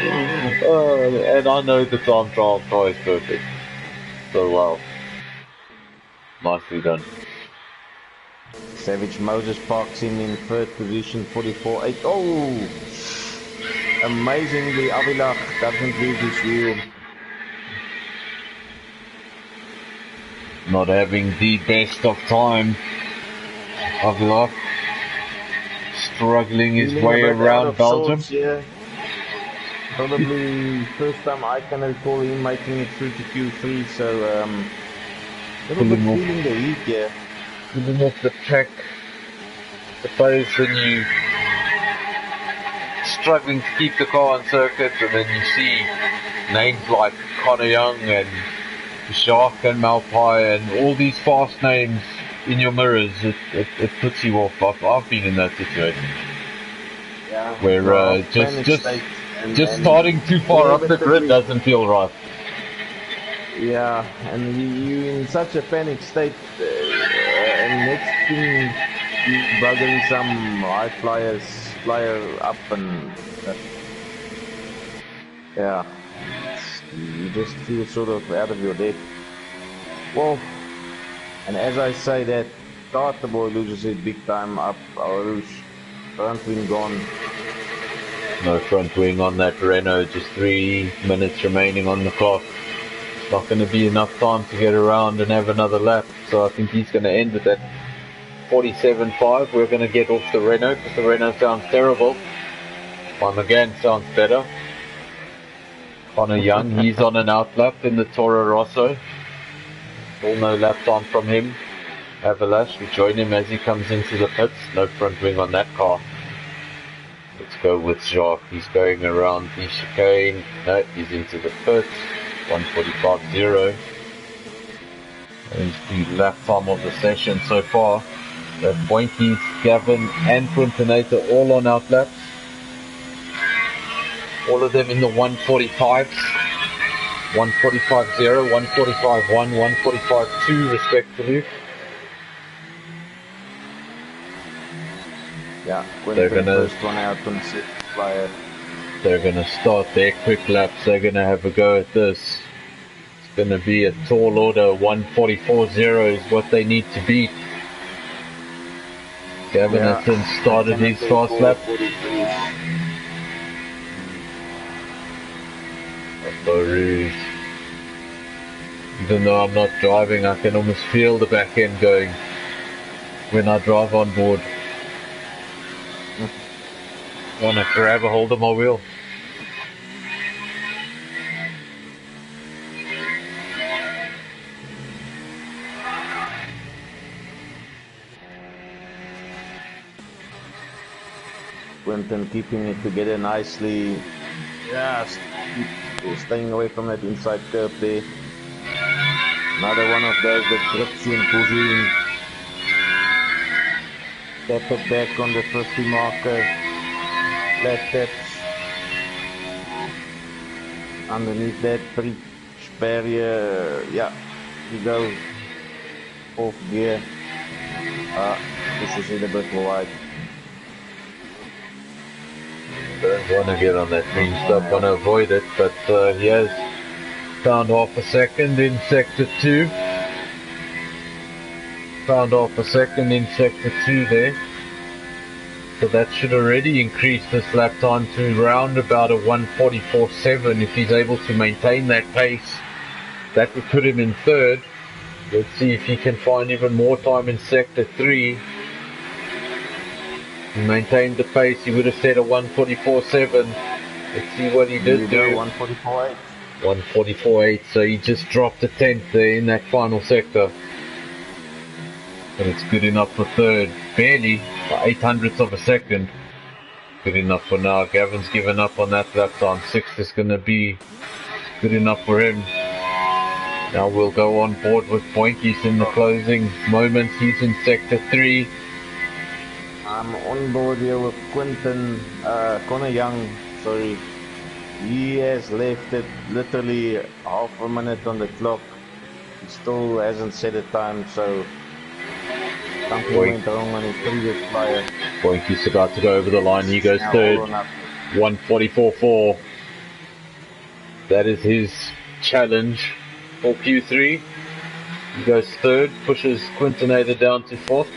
A: And I know the time trial car is perfect. So wow. Nicely done.
B: Savage Moses parks him in third position, 44.8. Oh! Amazingly, Abilach doesn't lose his wheel.
A: Not having the best of time. Abilach struggling his way around Belgium.
B: Yeah. Probably first time I can recall him making it through to Q3, so a little bit feeling the heat, yeah.
A: Pulling off the track. Suppose when you struggling to keep the car on circuit, and then you see names like Connor Young and Jacques and Malpai and all these fast names in your mirrors, it puts you off. I've been in that situation.
B: Yeah.
A: Where
B: well,
A: just starting too far up the grid doesn't feel right.
B: Yeah, and you in such a panic state, and next thing you bugging some high flyer up and yeah, you just feel sort of out of your depth. Well, and as I say that, Carter boy loses it big time up our rouge. Front wing gone.
A: No front wing on that Renault, just 3 minutes remaining on the clock. It's not going to be enough time to get around and have another lap, so I think he's going to end it at 47.5. We're going to get off the Renault because the Renault sounds terrible. One again sounds better. Connor Young, he's on an outlap in the Toro Rosso. Still no lap time from him. Avalash, we join him as he comes into the pits. No front wing on that car. Let's go with Jacques. He's going around the chicane. No, he's into the pits. 1:45.0. That is the lap time of the session so far. Boinkies, Gavin and Quintanator all on outlaps. All of them in the 1:45s. 1:45.0, 1:45.1, 1:45.2 respectively.
B: Yeah, they're gonna first one out on sixth flyer.
A: They're gonna start their quick laps. They're gonna have a go at this. It's gonna be a tall order. 1:44.0 is what they need to beat. Gavin has since started his fast lap. Even though I'm not driving, I can almost feel the back end going when I drive on board. Want to grab a hold of my wheel.
B: Quinton keeping it together nicely. Yeah, staying away from that inside curve there. Another one of those that grips you and pulls you in. Tap it back on the 50 marker. Flat taps. Underneath that bridge barrier. Yeah, you go off gear. Pushes it a bit wide.
A: Don't want to get on that green stuff, want to avoid it, but he has found half a second in sector 2. Found half a second in sector 2 there. So that should already increase this lap time to around about a 1:44.7 if he's able to maintain that pace. That would put him in third. Let's see if he can find even more time in sector 3. He maintained the pace. He would have said a 1:44.7. Let's see what he did do.
B: 1:44.8.
A: 1:44.8. So he just dropped a tenth there in that final sector. But it's good enough for third. Barely, by 800ths of a second. Good enough for now. Gavin's given up on that lap time. Sixth is going to be good enough for him. Now we'll go on board with Boinkies in the closing moments. He's in sector 3.
B: I'm on board here with Quinton, Connor Young, sorry. He has left it literally half a minute on the clock. He still hasn't set a time, so something went wrong on his previous flyer.
A: Boinkies about to go over the line. He goes third. 1:44.4. That is his challenge for Q3. He goes third, pushes Quintanator down to fourth.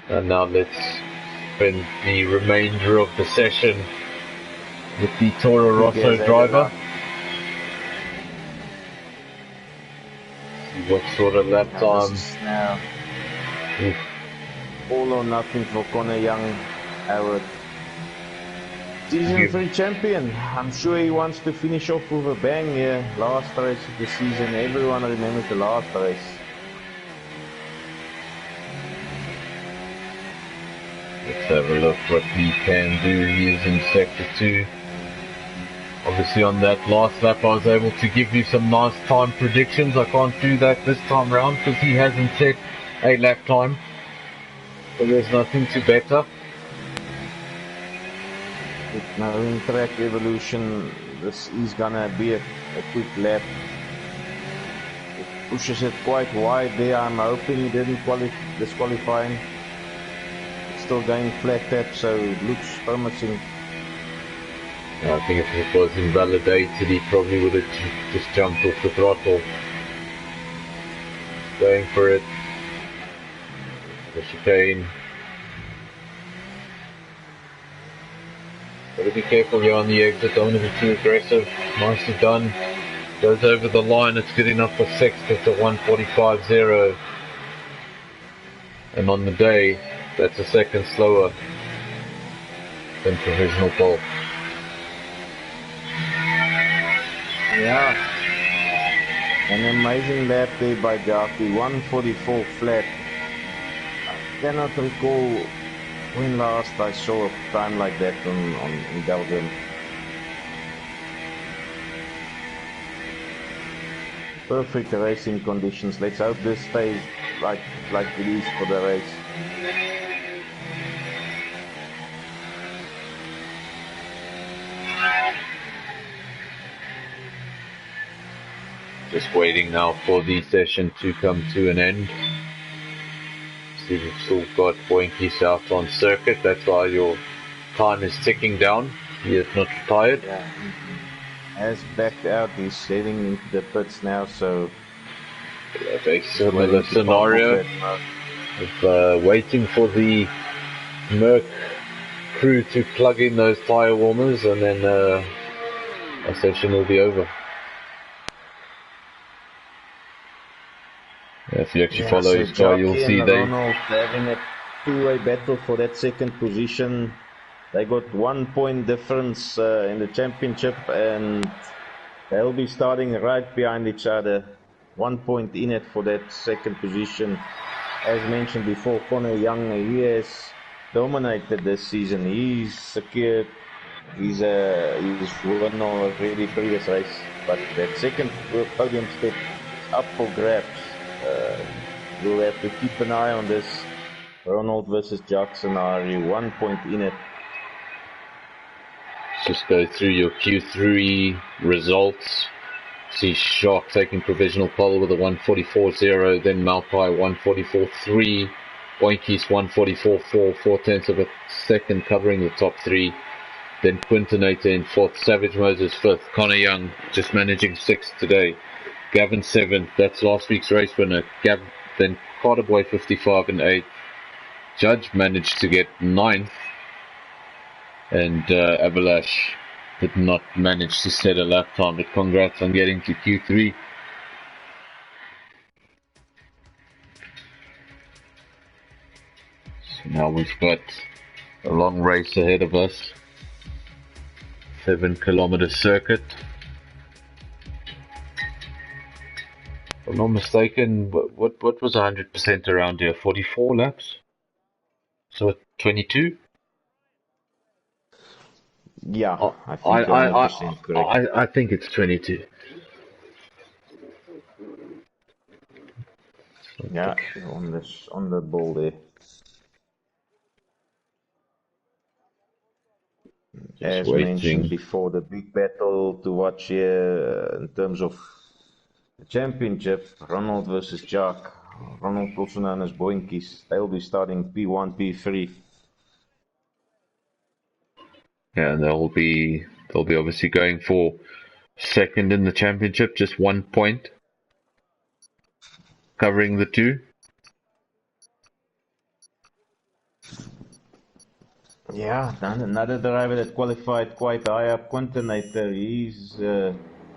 A: And now let's spend the remainder of the session with the Toro Rosso driver. See what sort of lap time.
B: Now, all or nothing for Connor Young, Howard. Season 3 champion. I'm sure he wants to finish off with a bang here. Last race of the season. Everyone remembers the last race.
A: Let's have a look what he can do. He is in sector 2. Obviously on that last lap I was able to give you some nice time predictions. I can't do that this time round because he hasn't set a lap time. So there's nothing to better.
B: With no in-track evolution, this is gonna be a quick lap. It pushes it quite wide there. I'm hoping he didn't disqualify him. Still going flat tap, so it looks promising.
A: I think if it was invalidated, he probably would have just jumped off the throttle. Going for it. The chicane. Gotta be careful here on the exit, don't want to be too aggressive. Nicely done. Goes over the line, it's good enough for sixth. It's a 1:45.0. And on the day, that's a second slower. then provisional pole.
B: Yeah. An amazing lap there by Jackie, 144 flat. I cannot recall when last I saw a time like that in Belgium. Perfect racing conditions. Let's hope this stays like it is for the race.
A: Just waiting now for the session to come to an end. See, we've still got Boinkies out on circuit. That's why your time is ticking down. He is not retired.
B: Yeah. Has backed out. He's heading into the pits now, so
A: We have a similar scenario of waiting for the Merc crew to plug in those tire warmers, and then our session will be over. If you actually follow his car, you'll see they
B: Ronald having a two-way battle for that second position. They got 1 point difference in the championship, and they'll be starting right behind each other. 1 point in it for that second position. As mentioned before, Connor Young, he has dominated this season. He's secured his win already previous race, but that second podium step is up for grabs. We'll have to keep an eye on this Ronald versus Jack scenario. 1 point in it.
A: just go through your Q3 results. See Shark taking provisional pole with a 144.0, then Malpai 144.3, Boinkies 144.4, 4/10 of a second covering the top three. Then Quintinator in fourth, Savage Moses fifth, Connor Young just managing sixth today, Gavin seventh, that's last week's race winner, then Carter Boy 55 and eighth, Judge managed to get ninth, and Avalash did not manage to set a lap time, but congrats on getting to Q3. So now we've got a long race ahead of us. 7-kilometer circuit. If I'm not mistaken, what was 100% around here? 44 laps? So 22?
B: Yeah, I think you're 100% correct.
A: I think it's 22.
B: Yeah, on the ball there. As mentioned before, the big battle to watch here in terms of the championship, Ronald versus Jack. Ronald, also known as Boinkies, they'll be starting P1, P3.
A: Yeah, and they'll be obviously going for second in the championship, just 1 point, covering the two.
B: Yeah, another driver that qualified quite high up, Quintinator. He's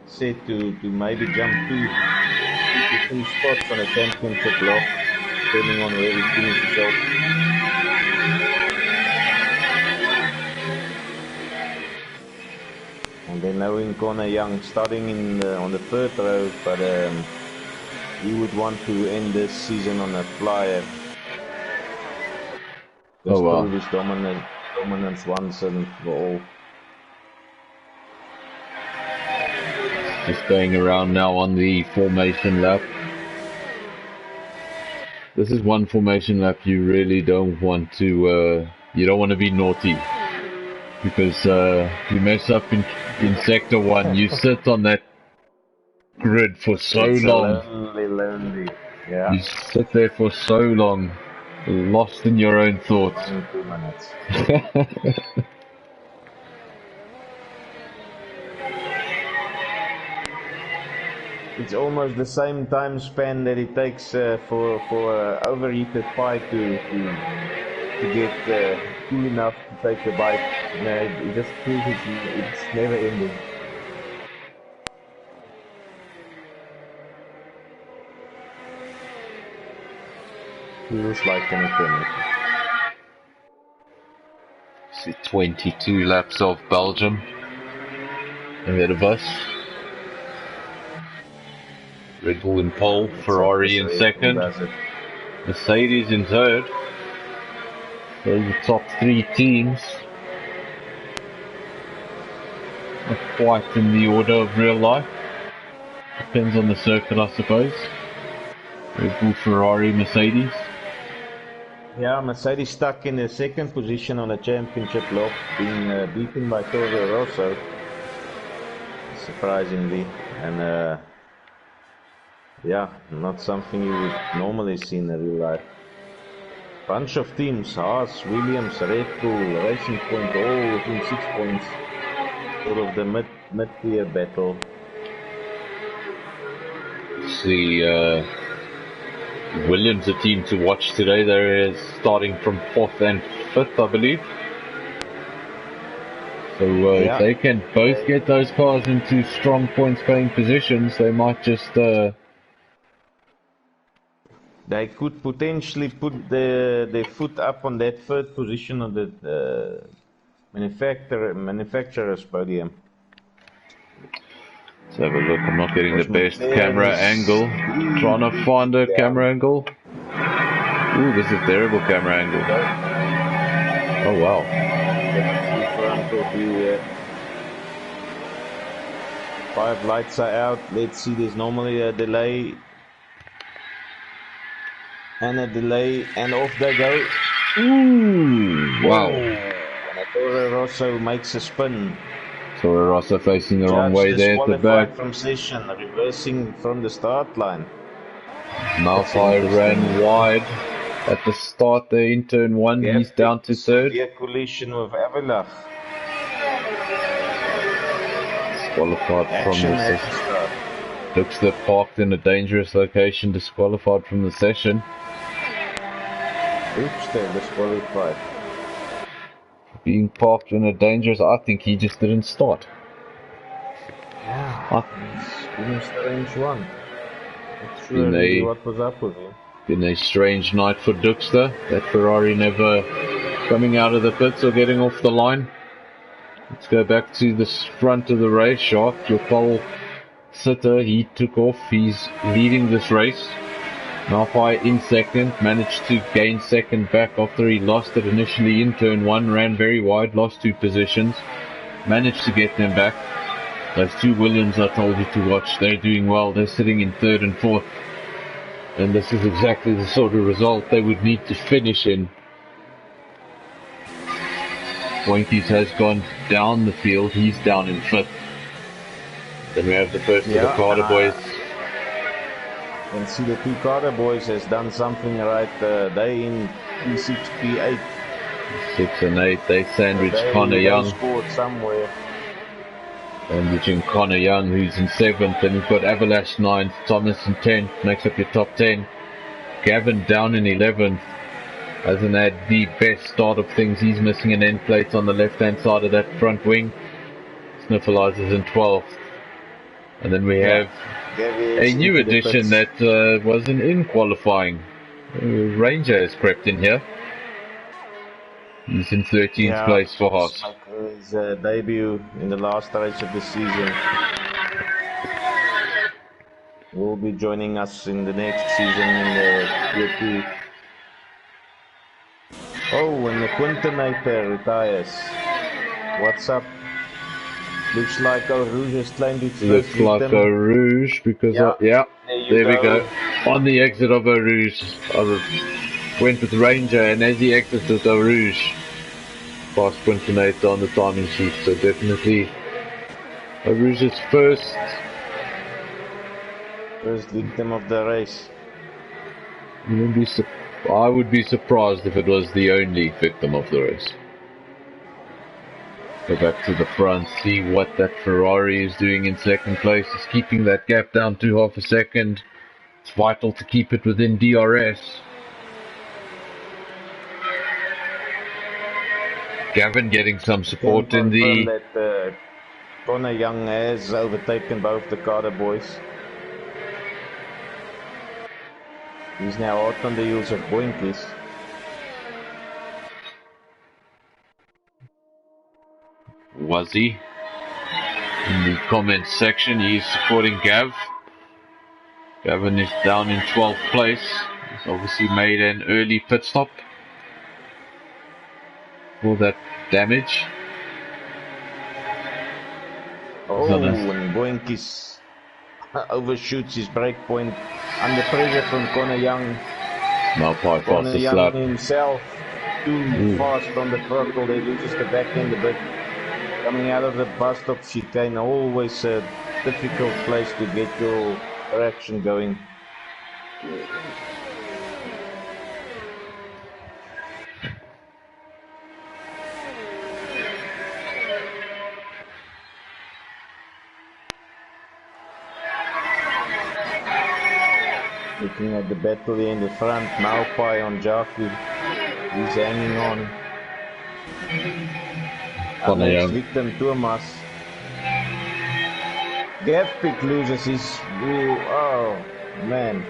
B: set to maybe jump 2 to 3 spots on a championship block, depending on where he finishes off. And then knowing Connor Young starting on the third row, but he would want to end this season on a flyer. Just prove his dominance once and for all.
A: Just going around now on the formation lap. This is one formation lap you really don't want to, you don't want to be naughty. Because you mess up in sector 1, you sit on that grid for so long.
B: Lonely. Yeah.
A: You sit there for so long, lost in your own thoughts.
B: 2 minutes. It's almost the same time span that it takes for overheated pie to get cool enough to take the bite. You know, it just feels it's never ending. Feels like an eternity.
A: 22 laps of Belgium ahead of us. Red Bull in pole, Ferrari in second, Mercedes in third. Those are the top three teams. Not quite in the order of real life. Depends on the circuit, I suppose. Red Bull, Ferrari, Mercedes.
B: Yeah, Mercedes stuck in the second position on the championship lap, being beaten by Toro Rosso, surprisingly. And yeah, not something you would normally see in real life. Bunch of teams, Haas, Williams, Red Bull, Racing Point, all within 6 points. Sort of the mid-tier battle.
A: It's the Williams, a team to watch today. They're starting from 4th and 5th, I believe. So if they can both get those cars into strong points-paying positions, they might just...
B: They could potentially put their foot up on that third position on the manufacturer's podium.
A: Let's have a look. I'm not getting the best camera angle. Trying to find a camera angle. Ooh, this is a terrible camera angle. Oh wow.
B: Front of you, 5 lights are out. Let's see, there's normally a delay. And a delay, and off they go.
A: Ooh, wow.
B: And Toro Rosso makes a spin.
A: Toro Rosso facing the wrong way there at the back.
B: From session, reversing from the start line.
A: Malphite ran wide at the start there in turn 1. He's down to third.
B: Severe collision with Avila.
A: Disqualified from the session. Looks they're parked in a dangerous location, disqualified from the session.
B: Oops, they're disqualified.
A: Being parked in a dangerous, I think he just didn't start.
B: Yeah, it's been a strange one. Not sure really what was up with him.
A: Been a strange night for Duxter. That Ferrari never coming out of the pits or getting off the line. Let's go back to the front of the race. Shark, your pole sitter, he took off. He's leading this race. Malphite in second, managed to gain second back after he lost it initially in turn 1, ran very wide, lost 2 positions, managed to get them back. Those 2 Williams I told you to watch, they're doing well, they're sitting in 3rd and 4th, and this is exactly the sort of result they would need to finish in. Boinkies has gone down the field, he's down in 5th. Then we have the first of the Carter boys.
B: You can see the 2 Carter boys has done something right. They in P6, P8.
A: 6 and 8, they sandwiched Connor Young.
B: Scored somewhere.
A: Sandwiching Connor Young, who's in 7th, and we've got Avalash 9th, Thomas in 10th, makes up your top 10. Gavin down in 11th, hasn't had the best start of things. He's missing an end plate on the left-hand side of that front wing. Sniffalizer's in 12th. And then we have a new addition that wasn't in qualifying. Ranger has crept in here. He's in 13th place for Haas.
B: His debut in the last race of the season. Will be joining us in the next season in the Tier 2. Oh, and the Quintanator retires. What's up? Looks like Eau Rouge has claimed its first victim.
A: Looks like Eau Rouge because there we go. On the exit of Eau Rouge, I went with Ranger, and as he exited Eau Rouge, past Quintanator on the timing sheet, so definitely Eau Rouge's first
B: victim of the race.
A: I would be surprised if it was the only victim of the race. Go back to the front, see what that Ferrari is doing in second place. It's keeping that gap down to half a second. It's vital to keep it within DRS. Gavin getting some support in the...
B: Connor Young has overtaken both the Carter boys. He's now out on the heels of Boinkies.
A: Was he? In the comments section, he is supporting Gav. Gavin is down in 12th place. He's obviously made an early pit stop for that damage.
B: Oh, and Boinkies overshoots his breakpoint under pressure from Connor Young.
A: Malpai
B: Connor
A: fastest
B: Young
A: lap.
B: himself too fast on the throttle. He loses the back end a bit. Coming out of the bus stop chicane, always a difficult place to get your traction going. Looking at the battle here in the front, Malpai on Jaku. He's hanging on. Our next victim, Thomas. Gavpick loses his... Oh, man.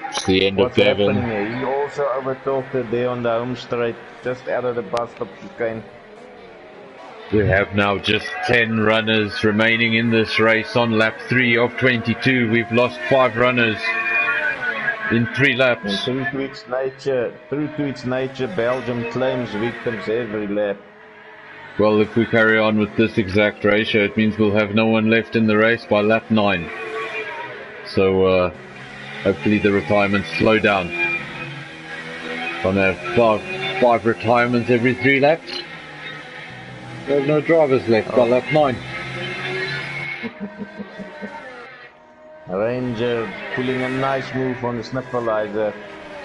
A: It's the end
B: What's
A: of Gavin.
B: happening here? He also overtook it there on the home straight, just out of the bus stop chicane.
A: We have now just 10 runners remaining in this race on lap 3 of 22. We've lost 5 runners in 3 laps.
B: And true to its nature, Belgium claims victims every lap.
A: Well, if we carry on with this exact ratio, it means we'll have no one left in the race by lap 9. So, hopefully the retirements slow down. Gonna have 5 retirements every 3 laps. We have no drivers left by lap 9.
B: Ranger pulling a nice move on the Sniffleizer.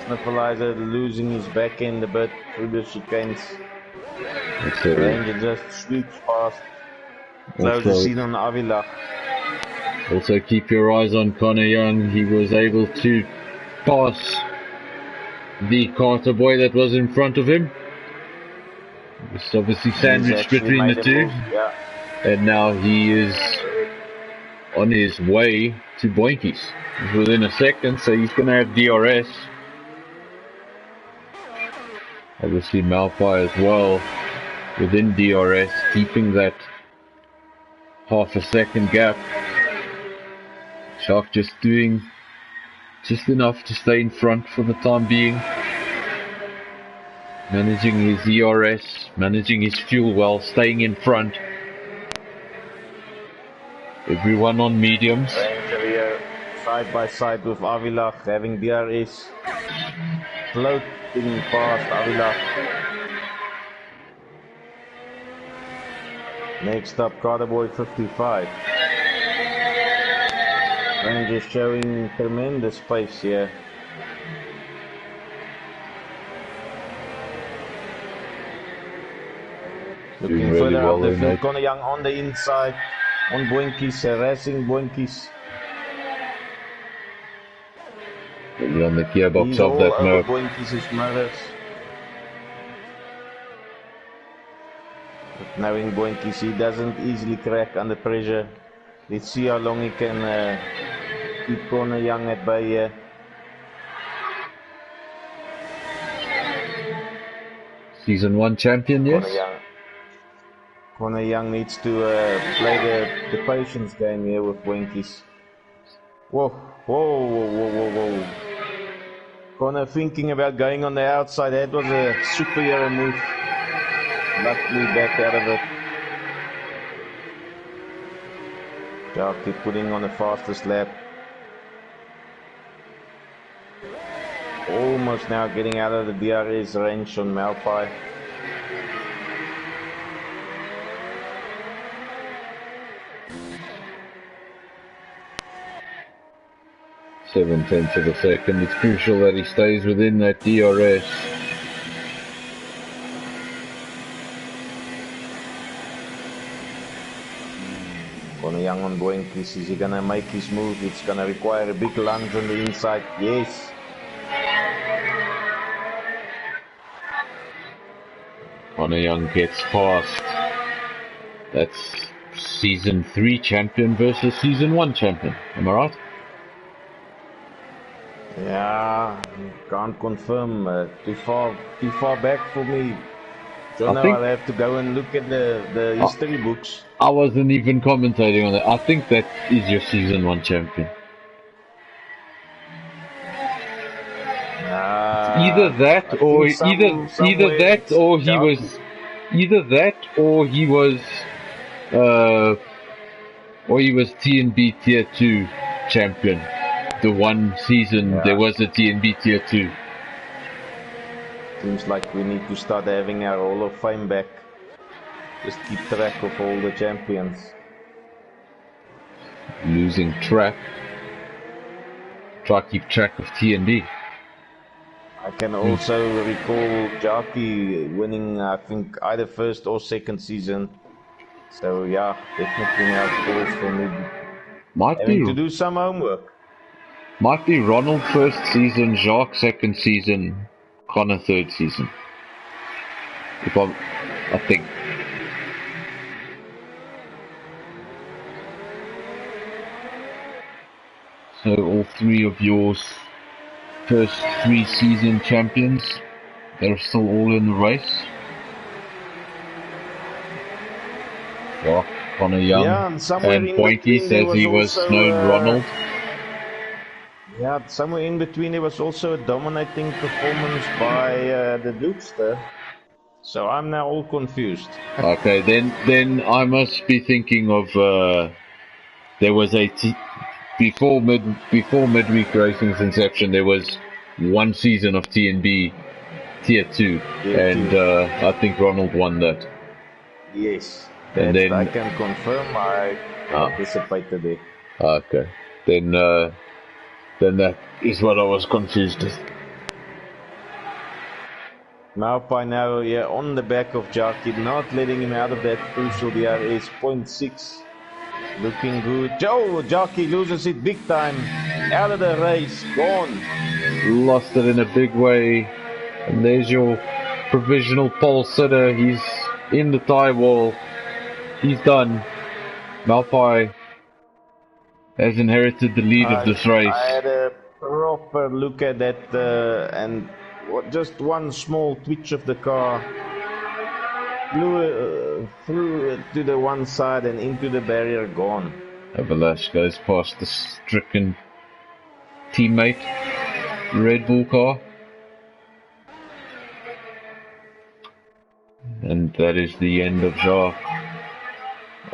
B: Sniffleizer losing his back end a bit through the chicanes. Ranger just sweeps past. Closes in on Avila.
A: Also keep your eyes on Connor Young. He was able to pass the Carter boy that was in front of him. It's obviously sandwiched between the two.
B: Yeah.
A: And now he is on his way to Boinkies within a second, so he's going to have DRS. Obviously Malpai as well within DRS, keeping that half a second gap. Shark just doing just enough to stay in front for the time being. Managing his ERS, managing his fuel well, staying in front. Everyone on mediums.
B: Ranger here, side by side with Avila, having DRS. Floating past Avila. Next up, Carterboy 55. Ranger showing tremendous pace here. Looking
A: really
B: further
A: well
B: up the
A: there,
B: field,
A: mate.
B: Connor Young on the inside, on Boinkies, harassing Boinkies.
A: Really on the gearbox
B: He's
A: of
B: all
A: that
B: over
A: Merc.
B: Boinkies' mirrors. But knowing Boinkies, he doesn't easily crack under pressure. Let's see how long he can keep Connor Young at bay here.
A: Season 1 champion, yes?
B: Connor Young needs to play the patience game here with Boinkies. Whoa, whoa, whoa, whoa, whoa, whoa. Connor thinking about going on the outside. That was a superhero move. Luckily back out of it. Jackie putting on the fastest lap. Almost now getting out of the DRS range on Malpai.
A: .7 of a second. It's crucial that he stays within that DRS.
B: Connor Young on Boinkies. Is he gonna make his move? It's gonna require a big lunge on the inside. Yes.
A: Connor Young gets past. That's Season 3 champion versus Season 1 champion. Am I right?
B: Yeah, can't confirm. Too far back for me. So now I'll have to go and look at the history books.
A: I wasn't even commentating on that. I think that is your season 1 champion. Either that or he was TNB Tier 2 champion. The one season there was a TNB Tier 2.
B: Seems like we need to start having our Hall of Fame back. Just keep track of all the champions.
A: Losing track. Try to keep track of TNB.
B: I can also recall Jackie winning, I think, either first or second season. So yeah, definitely now calls for me having to do some homework.
A: Might be Ronald first season, Jacques second season, Connor third season. I think. So all 3 of yours first 3 season champions, they're still all in the race. Well, Connor Young and Pointy says he was known Ronald.
B: Yeah, somewhere in between there was also a dominating performance by the Dukester. So I'm now all confused.
A: Okay, then I must be thinking of there was before Midweek Racing's inception, there was 1 season of TNB Tier 2, and I think Ronald won that.
B: Yes,
A: and then
B: I can confirm I participated there.
A: Okay, then that is what I was confused with.
B: Malpai now, on the back of Jackie, not letting him out of that crucial DRS, 0.6. Looking good. Jackie loses it big time. Out of the race. Gone.
A: Lost it in a big way. And there's your provisional pole sitter. He's in the tie wall. He's done. Malpai has inherited the lead of this race.
B: I had a proper look at that and just one small twitch of the car. Flew through to the one side and into the barrier, gone.
A: Avalash goes past the stricken teammate, Red Bull car. And that is the end of Jacques.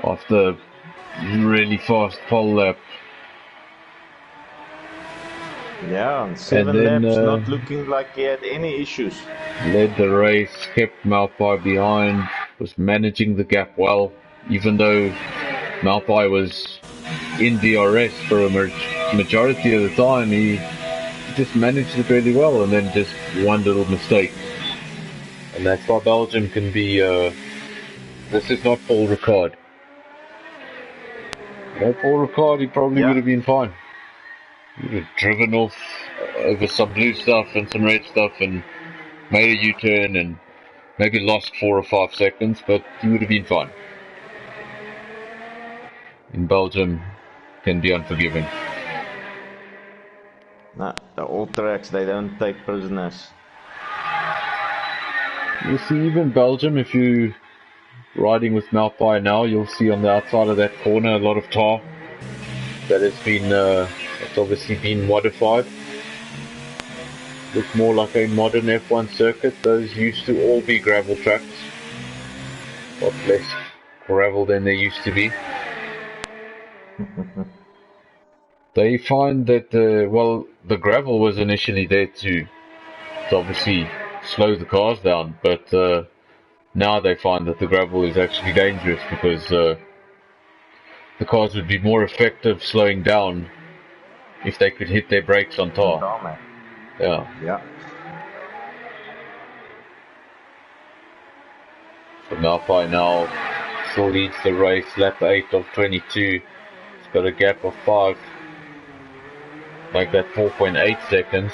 A: After really fast pole lap.
B: Yeah, and 7 laps, not looking like he had any issues.
A: Led the race, kept Malpai behind, was managing the gap well, even though Malpai was in DRS for a majority of the time. He just managed it really well, and then just one little mistake. And that's why Belgium can be, this is not Paul Ricard. No, Paul Ricard, he probably would have been fine. He would have driven off over some blue stuff and some red stuff and made a U-turn and maybe lost 4 or 5 seconds, but he would have been fine. In Belgium, can be unforgiving.
B: Nah, the old tracks, they don't take prisoners.
A: You see, even Belgium, if you're riding with Malpai now, you'll see on the outside of that corner a lot of tar that has been, it's obviously been modified. Looks more like a modern F1 circuit. Those used to all be gravel tracks. A lot less gravel than they used to be. They find that, the gravel was initially there to obviously slow the cars down, but now they find that the gravel is actually dangerous because the cars would be more effective slowing down if they could hit their brakes on tar. Yeah. So Malpai now still leads the race, lap 8 of 22. He's got a gap of 5. Like that 4.8 seconds.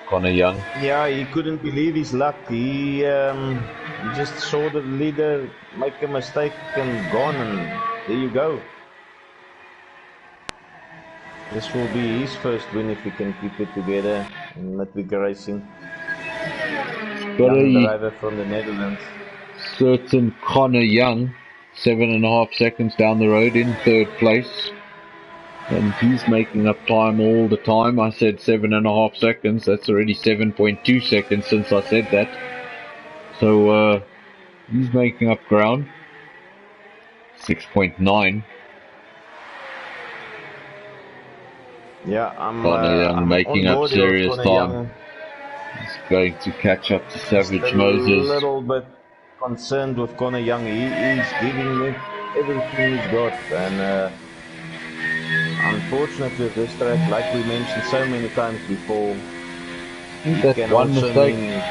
A: Connor Young.
B: Yeah, he couldn't believe his luck. He just saw the leader make a mistake and gone, and there you go. This will be his first win if he can keep it together in Midweek Racing.
A: got
B: young
A: a
B: driver from the Netherlands.
A: certain Connor Young, 7.5 seconds down the road in third place. And he's making up time all the time. I said 7.5 seconds. That's already 7.2 seconds since I said that. So he's making up ground. 6.9.
B: Yeah,
A: Connor Young
B: I'm
A: making
B: on
A: up
B: board
A: serious
B: with Connor
A: time.
B: Young.
A: He's going to catch up to Savage
B: Just a
A: Moses.
B: little bit concerned with Connor Young. He's giving it everything he's got, and unfortunately with this track, like we mentioned so many times before, it
A: That
B: can
A: one
B: also
A: mistake.
B: mean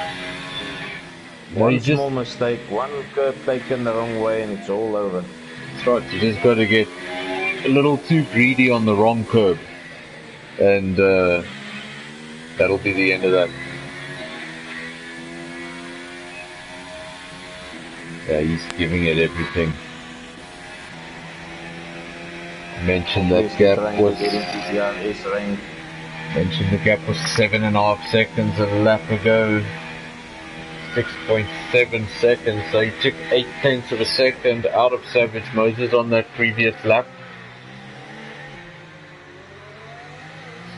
A: You
B: one small mistake, one curve taken the wrong way, and it's all over.
A: That's right, you just got to get a little too greedy on the wrong curb, and that'll be the end of that. Yeah, he's giving it everything. Mentioned that gap was. Mentioned the gap was 7.5 seconds a lap ago. 6.7 seconds, so he took 0.8 of a second out of Savage Moses on that previous lap.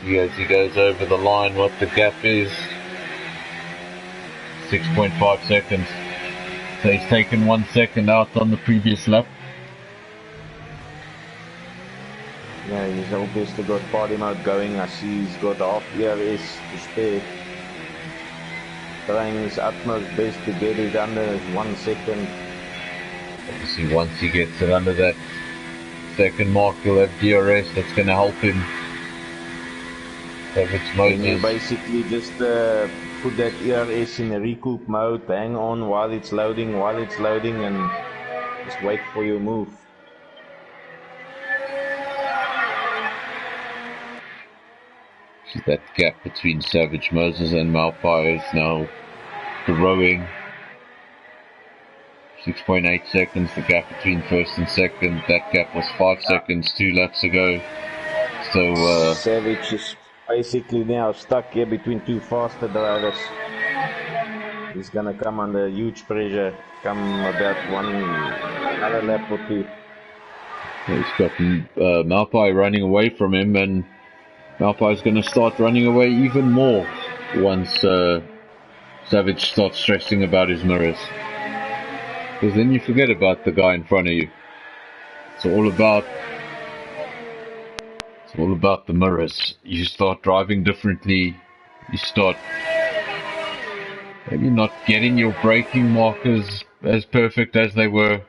A: See as he goes over the line what the gap is. 6.5 seconds. So he's taken 1 second out on the previous lap.
B: Yeah, he's obviously got party mode going. I see he's got half ERS to spare. Trying his utmost best to get it under 1 second.
A: Obviously once he gets it under that second mark, he'll have DRS. That's going to help him. Savage Moses.
B: You basically just put that ERS in a recoup mode, hang on while it's loading, and just wait for your move.
A: See that gap between Savage Moses and Malpai is now growing. 6.8 seconds, the gap between first and second. That gap was 5 seconds 2 laps ago. So
B: Savage is basically now stuck here between two faster drivers. He's gonna come under huge pressure come about another lap or two.
A: He's got Malpai running away from him, and Malpai's going to start running away even more once Savage starts stressing about his mirrors. Because then you forget about the guy in front of you. It's all about the mirrors. You start driving differently. You start maybe not getting your braking markers as perfect as they were.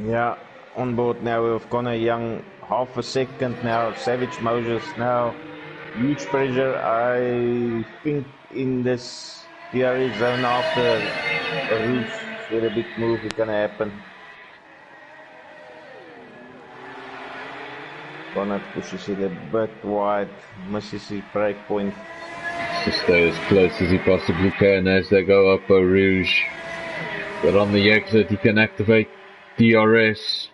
B: Yeah, on board now with Connor Young, half a second now. Savage Moses now, huge pressure. I think in this DRS zone after the roofs where a big move is gonna happen. Connor pushes it a bit wide, misses his brake point.
A: To stay as close as he possibly can as they go up Eau Rouge. But on the exit he can activate DRS.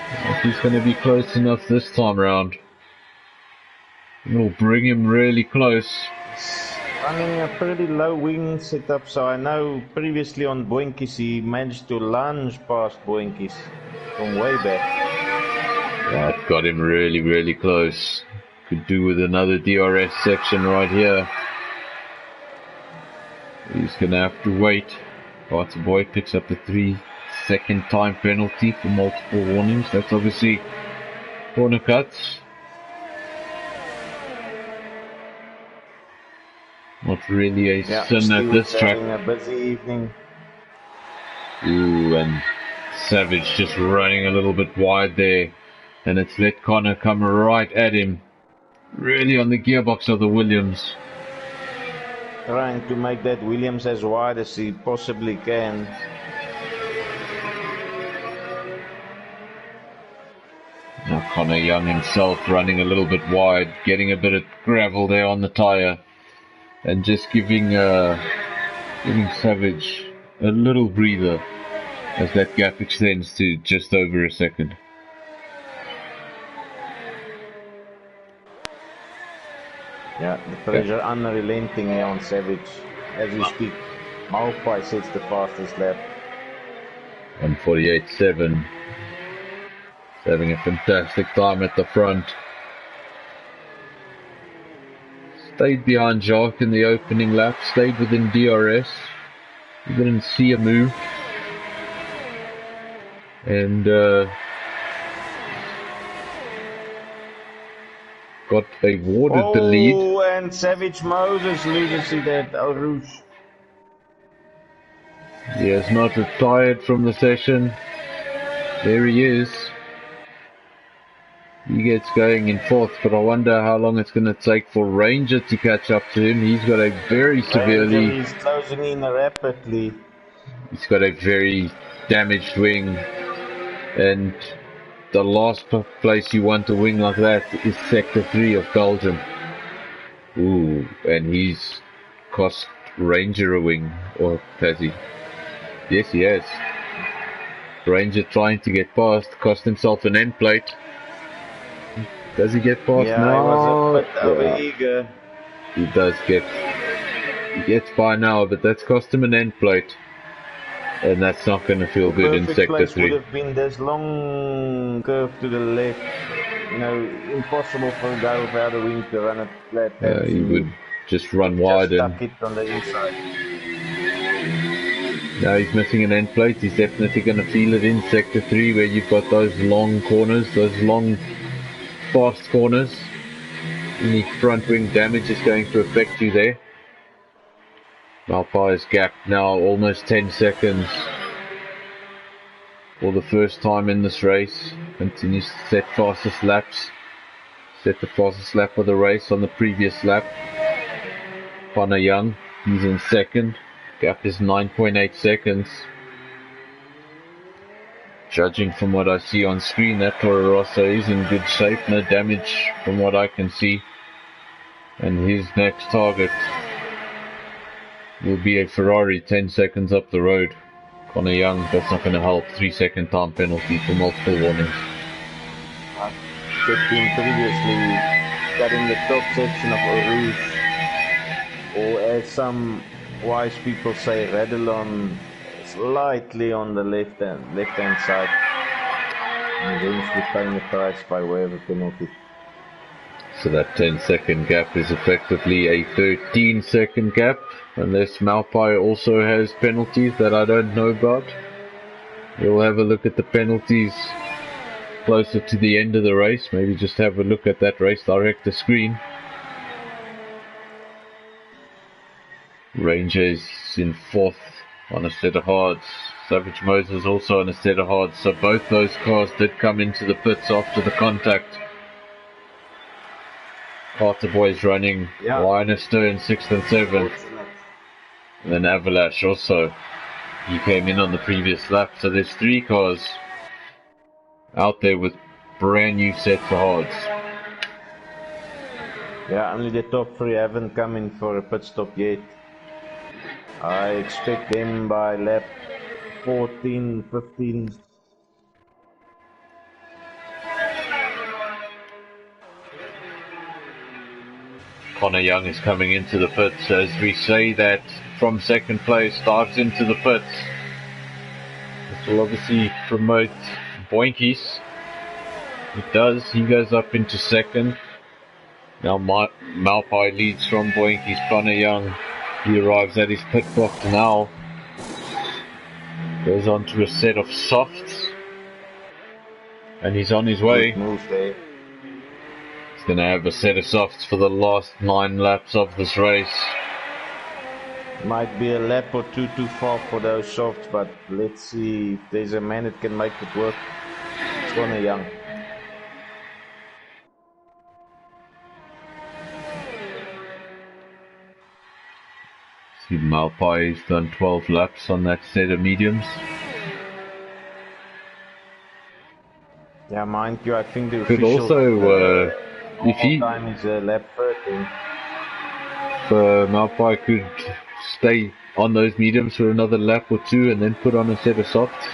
A: If he's going to be close enough this time round. It'll bring him really close.
B: Running a pretty low wing setup, so I know previously on Boinkies he managed to lunge past Boinkies from way back.
A: That got him really, really close. Could do with another DRS section right here. He's going to have to wait. Botha Boy picks up the 3-second time penalty for multiple warnings. That's obviously corner cuts. Not really a sin at this track.
B: Having a busy evening.
A: Ooh, and Savage just running a little bit wide there. And it's let Connor come right at him. Really on the gearbox of the Williams.
B: Trying to make that Williams as wide as he possibly can.
A: Now Connor Young himself running a little bit wide, getting a bit of gravel there on the tyre, and just giving Savage a little breather as that gap extends to just over a second.
B: Yeah, the pressure unrelenting here on Savage. As we speak, Malpai sets the fastest lap.
A: 1:48.7. Having a fantastic time at the front. Stayed behind Jacques in the opening lap, stayed within DRS. You didn't see a move. And got awarded the lead.
B: Oh, and Savage Moses loses it at Al Rouge.
A: He has not retired from the session. There he is. He gets going in fourth, but I wonder how long it's going to take for Ranger to catch up to him. He's got a very severely...
B: Ranger is closing in rapidly.
A: He's got a very damaged wing. And the last place you want a wing like that is Sector 3 of Belgium. Ooh, and he's cost Ranger a wing. Or has he? Yes, he has. Ranger trying to get past, cost himself an end plate. Does he get past now?
B: He was a bit overeager.
A: He does get... He gets by now, but that's cost him an end plate. And that's not going to feel good in Sector 3.
B: The perfect place would have been this long curve to the left. You know, impossible for a guy without a wing to run it flat.
A: He would just run wide
B: just
A: and...
B: stuck it on the inside.
A: Now he's missing an end plate. He's definitely going to feel it in Sector 3 where you've got those long corners, those long fast corners. Any front wing damage is going to affect you there. Malpai's gap now almost 10 seconds for the first time in this race. Continues to set fastest laps. Set the fastest lap of the race on the previous lap. Botha Young, he's in second. Gap is 9.8 seconds. Judging from what I see on screen, that Toro Rosso is in good shape. No damage from what I can see. And his next target will be a Ferrari 10 seconds up the road. Botha Young, that's not going to help. 3-second time penalty for multiple warnings.
B: I checked him previously, got in the top section of Rouge, or as some wise people say, Radulon, slightly on the left-hand side, and eventually paying the price by way of a penalty.
A: So that 10-second gap is effectively a 13-second gap, unless Malpai also has penalties that I don't know about. We'll have a look at the penalties closer to the end of the race. Maybe just have a look at that race director screen. Ranger is in fourth on a set of hards. Savage Moses also on a set of hards. So both those cars did come into the pits after the contact. Carter Boys running, Lioness Stern 6th and 7th. And then Avalanche also. He came in on the previous lap. So there's 3 cars out there with brand new sets of hards.
B: Yeah, only the top 3 haven't come in for a pit stop yet. I expect them by lap 14, 15.
A: Botha Young is coming into the pits as we say that from second place dives into the pits. This will obviously promote Boinkies. It does. He goes up into second. Now Malpai leads from Boinkies. Botha Young, he arrives at his pit block now. Goes on to a set of softs. And he's on his way. He's going to have a set of softs for the last 9 laps of this race.
B: Might be a lap or 2 too far for those softs, but let's see if there's a man that can make it work. It's Botha Young.
A: See, Malpai's done 12 laps on that set of mediums.
B: Yeah, mind you, I think the
A: could
B: official
A: also, if he
B: time is lap 13.
A: Malpai could stay on those mediums for another lap or 2 and then put on a set of softs.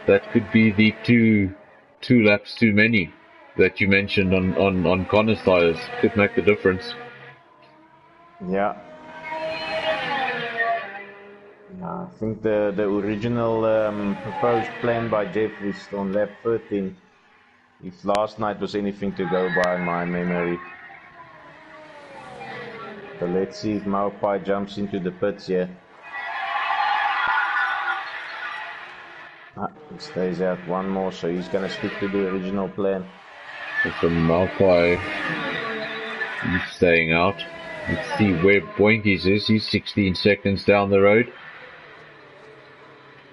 A: That could be the two laps too many that you mentioned on Connor's tires. Could make the difference.
B: Yeah. I think the original proposed plan by Jeff is on lap 13. If last night was anything to go by in my memory. So let's see if Maupai jumps into the pits here. He stays out one more, so he's going to stick to the original plan.
A: So Maupai, he's staying out. Let's see where Boinkies is. He's 16 seconds down the road.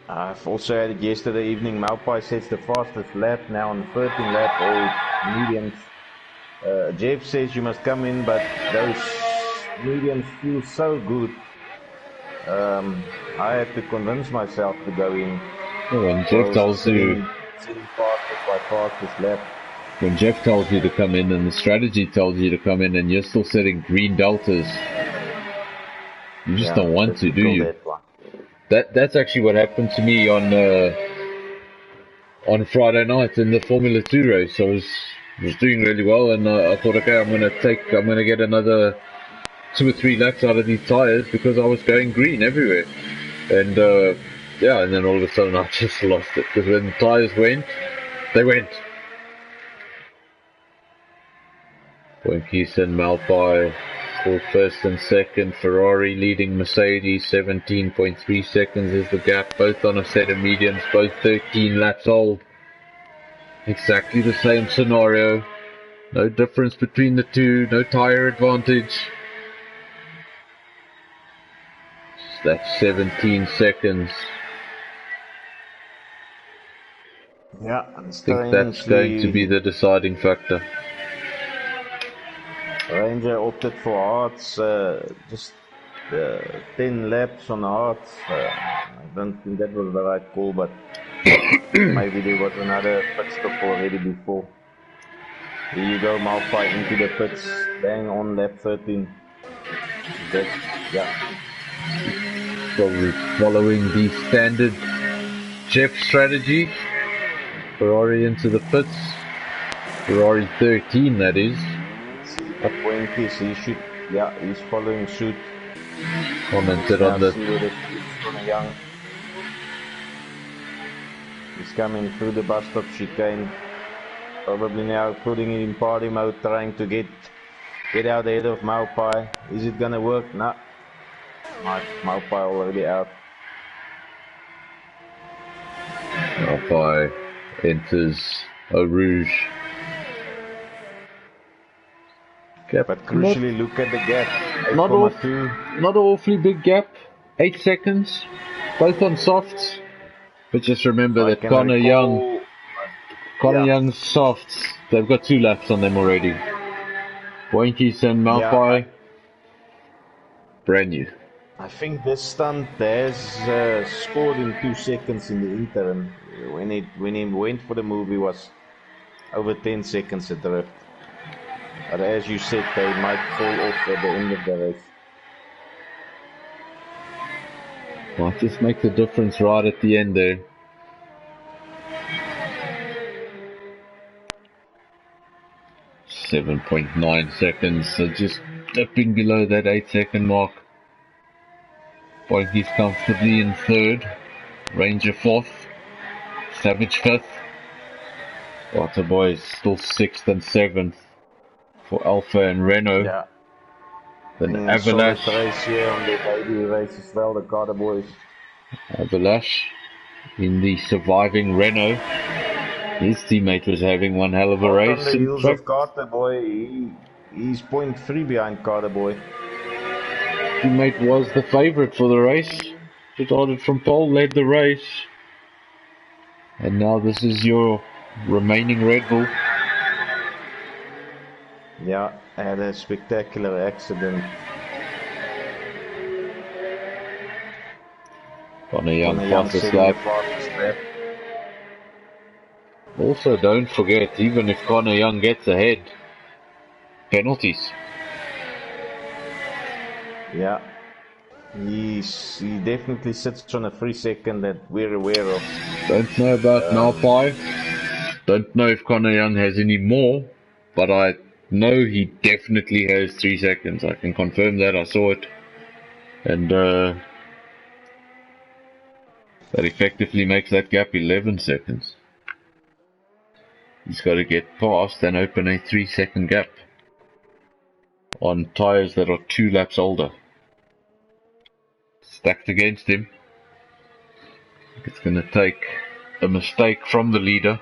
B: I've also had it yesterday evening. Maupai sets the fastest lap now on the 13th lap, all mediums. Jeff says you must come in, but those mediums feel so good. I had to convince myself to go in.
A: When Jeff tells you,
B: fastest lap.
A: When Jeff tells you to come in and the strategy tells you to come in and you're still setting green deltas, you just don't want to, do you? That's actually what happened to me on Friday night in the Formula 2 race. I was doing really well, and I thought, okay, I'm gonna get another 2 or 3 laps out of these tires because I was going green everywhere, and and then all of a sudden I just lost it because when the tires went, they went. Claasen and Maupai still first and second. Ferrari leading Mercedes, 17.3 seconds is the gap. Both on a set of mediums, both 13 laps old. Exactly the same scenario. No difference between the two, no tire advantage. That's 17 seconds.
B: Yeah,
A: I think that's going to be the deciding factor.
B: Ranger opted for hards, just 10 laps on hards. I don't think that was the right call, but maybe there was another pit stop already before. Here you go, Maupai into the pits, bang on lap 13.
A: Probably following the standard Jeff strategy. Ferrari into the pits. Ferrari 13, that is.
B: He's following suit.
A: Commented on the.
B: He's coming through the bus stop chicane. Probably now putting it in party mode, trying to get out ahead of Maupai. Is it gonna work? No. Maupai already out.
A: Maupai enters Eau Rouge. Gap.
B: But crucially, look at the gap.
A: Not an awfully big gap. 8 seconds. Both on softs. But just remember that Connor Young's softs, they've got 2 laps on them already. Boinkies and Maupai, brand new.
B: I think this stunt has scored in 2 seconds in the interim. When he went for the move, he was over 10 seconds adrift. But as you said, they might fall off at the end of the race.
A: Might just make the difference right at the end there. .9 seconds, so just dipping below that 8-second mark. Boinkies comfortably in 3rd, Ranger 4th, Savage 5th. Botha boys still 6th and 7th for Alpha and Renault.
B: Yeah.
A: Then Avalanche.
B: Race here on the baby race as well, the Carter boys.
A: Avalanche in the surviving Renault. His teammate was having one hell of a race.
B: On the heels of Carter boy, he's 0.3 behind Carter boy.
A: Teammate was the favourite for the race. Started from pole, led the race. And now this is your remaining Red Bull.
B: Yeah, had a spectacular accident.
A: Connor Young fastest lap. Also, don't forget, even if Connor Young gets ahead, penalties.
B: Yeah, he definitely sits on a 3 second that we're aware of.
A: Don't know about Maupai. Don't know if Connor Young has any more, but I No, he definitely has 3 seconds. I can confirm that. I saw it. And that effectively makes that gap 11 seconds. He's got to get past and open a 3-second gap on tyres that are 2 laps older. Stacked against him. It's going to take a mistake from the leader.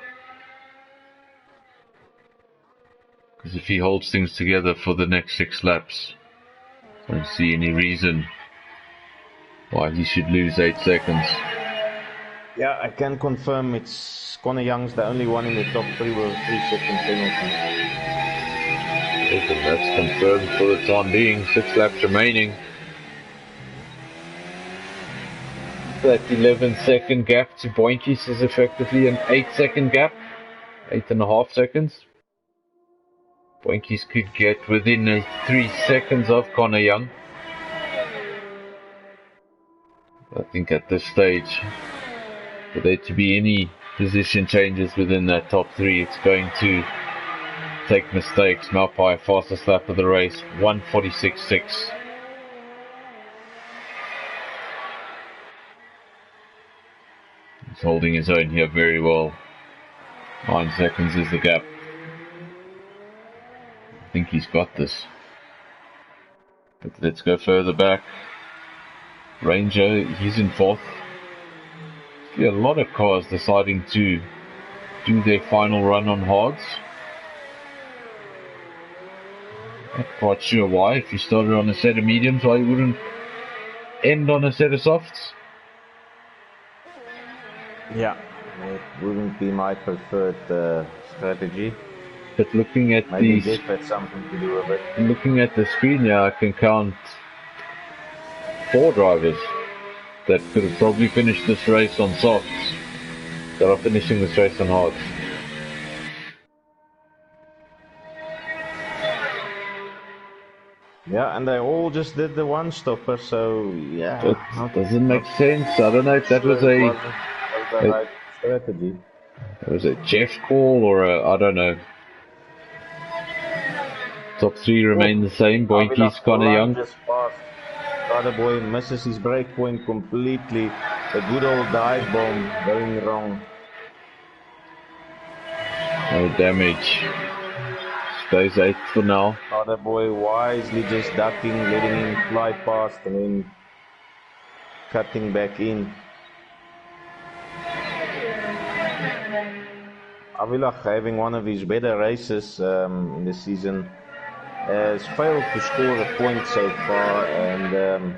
A: Because if he holds things together for the next 6 laps, I don't see any reason why he should lose 8 seconds.
B: Yeah, I can confirm it's Conor Young's the only one in the top 3 with a 3-second penalty.
A: And that's confirmed for the time being. 6 laps remaining. That 11-second gap to Boinkies is effectively an 8-second gap. 8.5 seconds. Boinkies could get within 3 seconds of Conor Young. I think at this stage, for there to be any position changes within that top 3, it's going to take mistakes. Malpai, fastest lap of the race, 1:46.6. He's holding his own here very well. 9 seconds is the gap. I think he's got this. But let's go further back. Ranger, he's in 4th. Yeah, a lot of cars deciding to do their final run on hards. Not quite sure why. If you started on a set of mediums, why you wouldn't end on a set of softs?
B: Yeah, it wouldn't be my preferred strategy.
A: But looking at
B: Maybe Jeff had something to do with it.
A: Looking at the screen, yeah, I can count 4 drivers that could have probably finished this race on softs that are finishing this race on hards.
B: Yeah, and they all just did the one stopper, so yeah.
A: That doesn't make sense. I don't know if that was a
B: right strategy.
A: It was a Jeff call or I don't know. Top 3 remain the same. Boinkies, Conor Young.
B: Other boy misses his break point completely. A good old dive bomb going wrong.
A: No damage. Stays 8th for now.
B: Other boy wisely just ducking, letting him fly past and then cutting back in. Avila, having one of his better races in the season, has failed to score a point so far and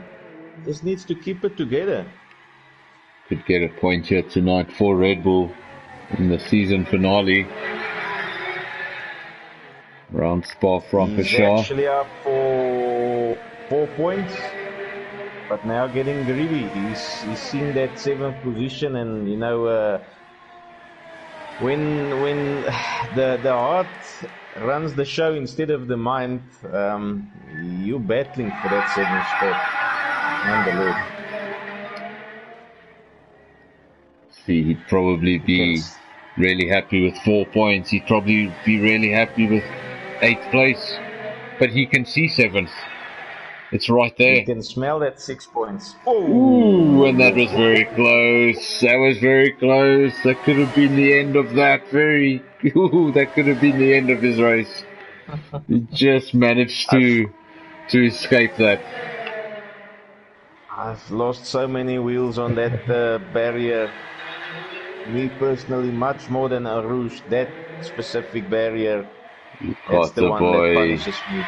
B: just needs to keep it together.
A: Could get a point here tonight for Red Bull in the season finale. Around Spa-Francorchamps.
B: He's actually up for 4 points, but now getting greedy. He's seen that 7th position, and you know when the heart runs the show instead of the mind, you're battling for that 7th spot. Nonetheless.
A: See, he'd probably be really happy with 4 points. He'd probably be really happy with 8th place, but he can see 7th. It's right there.
B: You can smell that 6 points.
A: Ooh, and that was very close. That was very close. That could have been the end of that. That could have been the end of his race. He just managed to escape that.
B: I've lost so many wheels on that barrier. Me personally, much more than Arouche. That specific barrier. That's the one that punishes me.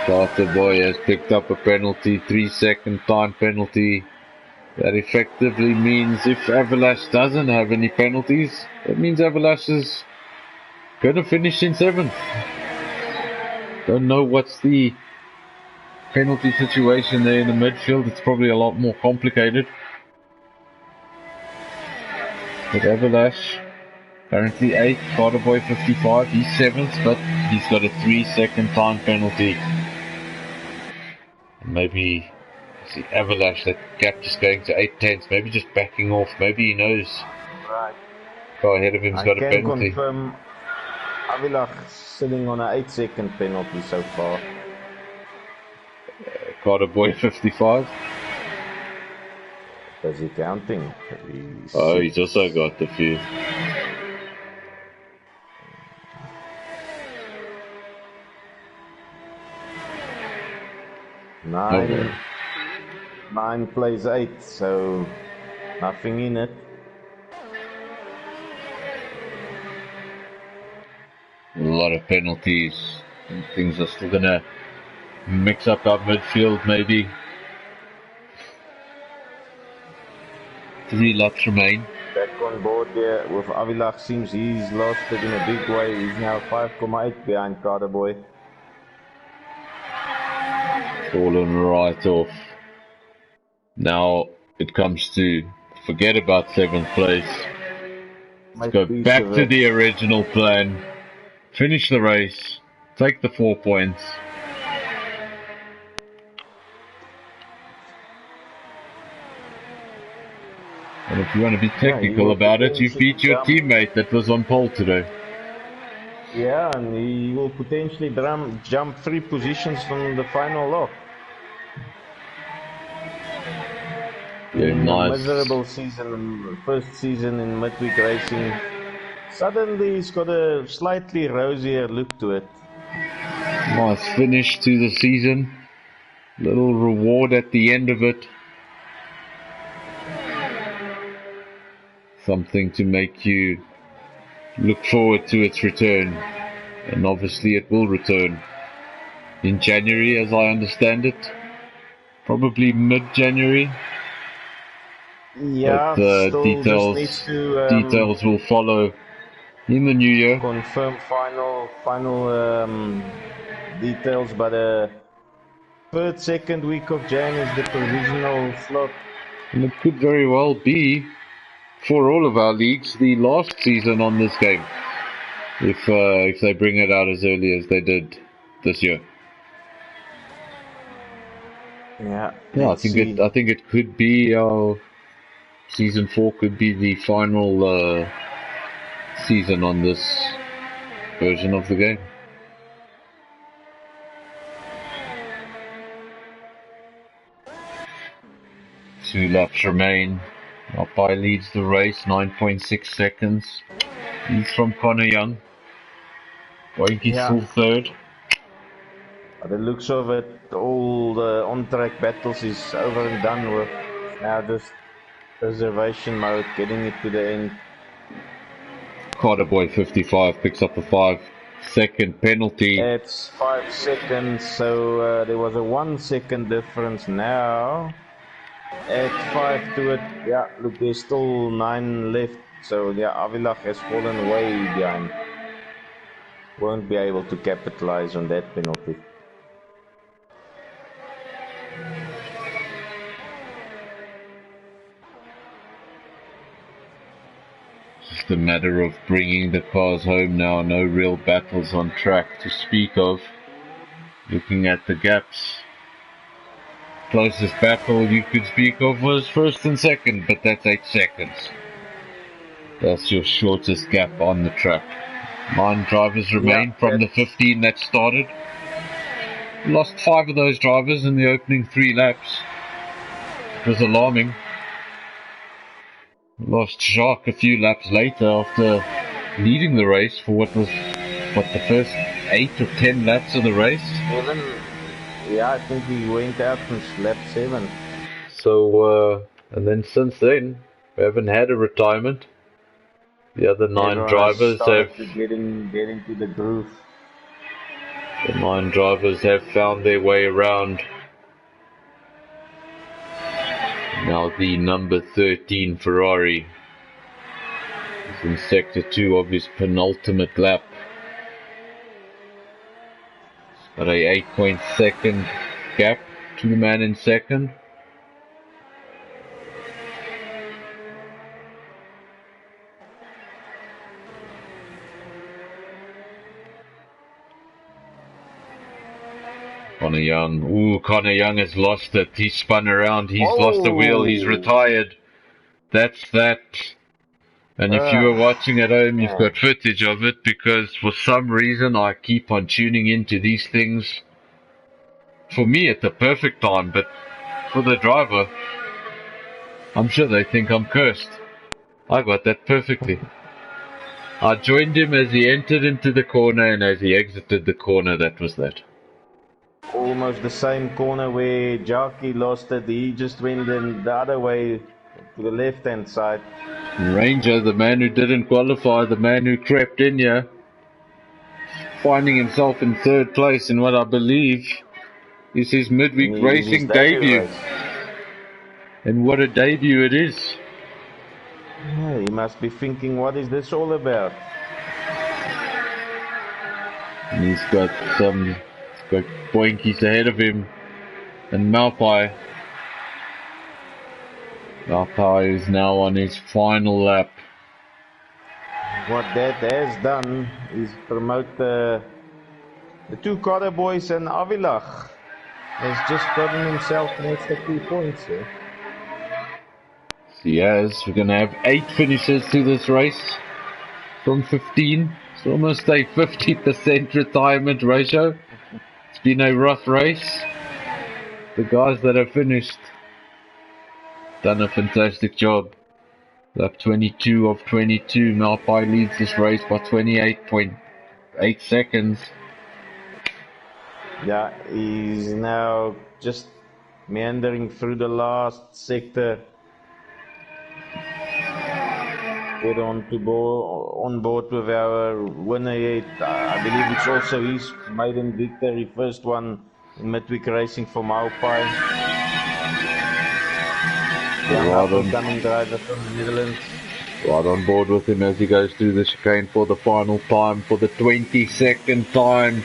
A: Botha boy has picked up a penalty, 3-second time penalty. That effectively means if Avalash doesn't have any penalties, that means Avalash is going to finish in 7th. Don't know what's the penalty situation there in the midfield. It's probably a lot more complicated. But Avalash, currently 8th, Carter Boy 55, he's 7th, but he's got a 3-second time penalty. And maybe see Avalash, that gap just going to 8 tenths, maybe just backing off, maybe he knows.
B: Right.
A: Car ahead of him's got a penalty.
B: Avila sitting on an 8-second penalty so far.
A: Carter Boy 55.
B: Is he counting?
A: He's also got a few.
B: Nine plays 8, so nothing in it.
A: A lot of penalties. And things are still gonna mix up our midfield, maybe. 3 laps remain.
B: Back on board there with Avila. Seems he's lost it in a big way. He's now 5.8 behind Carter Boy.
A: Fallen right off. Now it comes to forget about 7th place. Let's go back to the original plan. Finish the race. Take the 4 points. And if you want to be technical about it, you beat your teammate that was on pole today.
B: Yeah, and he will potentially jump 3 positions from the final lap.
A: Yeah, nice.
B: Miserable season, first season in midweek racing. Suddenly he's got a slightly rosier look to it.
A: Nice finish to the season. Little reward at the end of it. Something to make you look forward to its return. And obviously it will return in January, as I understand it. Probably mid-January.
B: Yeah,
A: but details will follow in the new year.
B: Confirm final details, but third, second week of Jan is the provisional slot.
A: And it could very well be, for all of our leagues, the last season on this game. If they bring it out as early as they did this year.
B: Yeah,
A: I think it could be season 4 could be the final season on this version of the game. Two laps remain. Apai leads the race, 9.6 seconds. He's from Connor Young. Boinky's still third.
B: By the looks of it, all the on-track battles is over and done with. Now just preservation mode, getting it to the end.
A: Carter Boy 55 picks up a 5-second penalty.
B: It's 5 seconds, so there was a 1 second difference now. Add 5 to it. Yeah, look, there's still 9 left. So yeah, Avila has fallen way behind. Won't be able to capitalize on that penalty.
A: Just a matter of bringing the cars home now. No real battles on track to speak of. Looking at the gaps. Closest battle you could speak of was first and second, but that's 8 seconds. That's your shortest gap on the track. 9 drivers remain from the 15 that started. Lost 5 of those drivers in the opening 3 laps. It was alarming. Lost Jacques a few laps later after leading the race for what the first 8 or 10 laps of the race.
B: Yeah, I think he went out from lap 7.
A: So, and then since then, we haven't had a retirement. The other 9 drivers have
B: getting to the groove.
A: The 9 drivers have found their way around. Now the number 13 Ferrari is in sector 2 of his penultimate lap. Got a 8.2 gap to the man in second. Connor Young. Ooh, Connor Young has lost it. He's spun around. He's lost the wheel. He's retired. That's And if you were watching at home, you've got footage of it, because for some reason I keep on tuning into these things. For me, at the perfect time, but for the driver, I'm sure they think I'm cursed. I got that perfectly. I joined him as he entered into the corner, and as he exited the corner, that was that.
B: Almost the same corner where Jackie lost it. He just went in the other way to the left-hand side.
A: Ranger, the man who didn't qualify, the man who crept in here, finding himself in third place in what I believe is his midweek racing debut. And what a debut it is.
B: Yeah, he must be thinking, what is this all about?
A: And he's got some boinkies ahead of him. And Malpai is now on his final lap.
B: What that has done is promote the two Carter boys, and Avilach has just gotten himself an extra 2 points here.
A: He has. We're going to have 8 finishes to this race from 15. It's almost a 50% retirement ratio. It's been a rough race. The guys that have finished done a fantastic job. Lap 22 of 22. Malpai leads this race by 28.8 seconds.
B: Yeah, he's now just meandering through the last sector. Get on board with our winner yet. I believe it's also his maiden victory, first one in midweek racing for Malpai. Coming driver from the Netherlands.
A: Right on board with him as he goes through the chicane for the final time, for the 22nd time.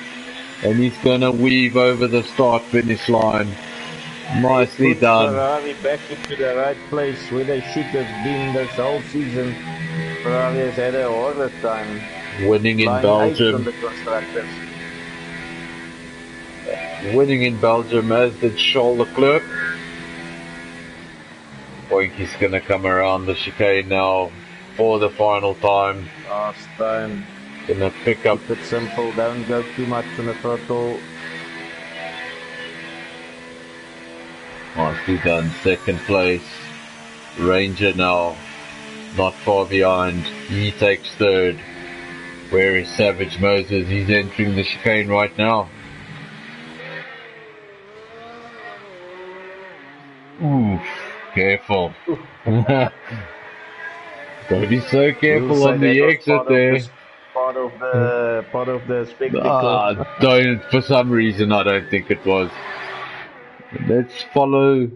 A: And he's going to weave over the start-finish line. Nicely done.
B: Ferrari back into the right place where they should have been this whole season. Ferrari has had a harder time.
A: Winning in Belgium. Winning in Belgium, as did Charles Leclerc. Boinky's going to come around the chicane now for the final time.
B: Last time.
A: Gonna pick up.
B: Keep it simple, don't go too much on the throttle.
A: Nicely done, second place. Ranger now not far behind. He takes third. Where is Savage Moses? He's entering the chicane right now. Ooh, careful. Gotta be so careful on the exit there.
B: Part of the spectacle.
A: Don't, for some reason I don't think it was. Let's follow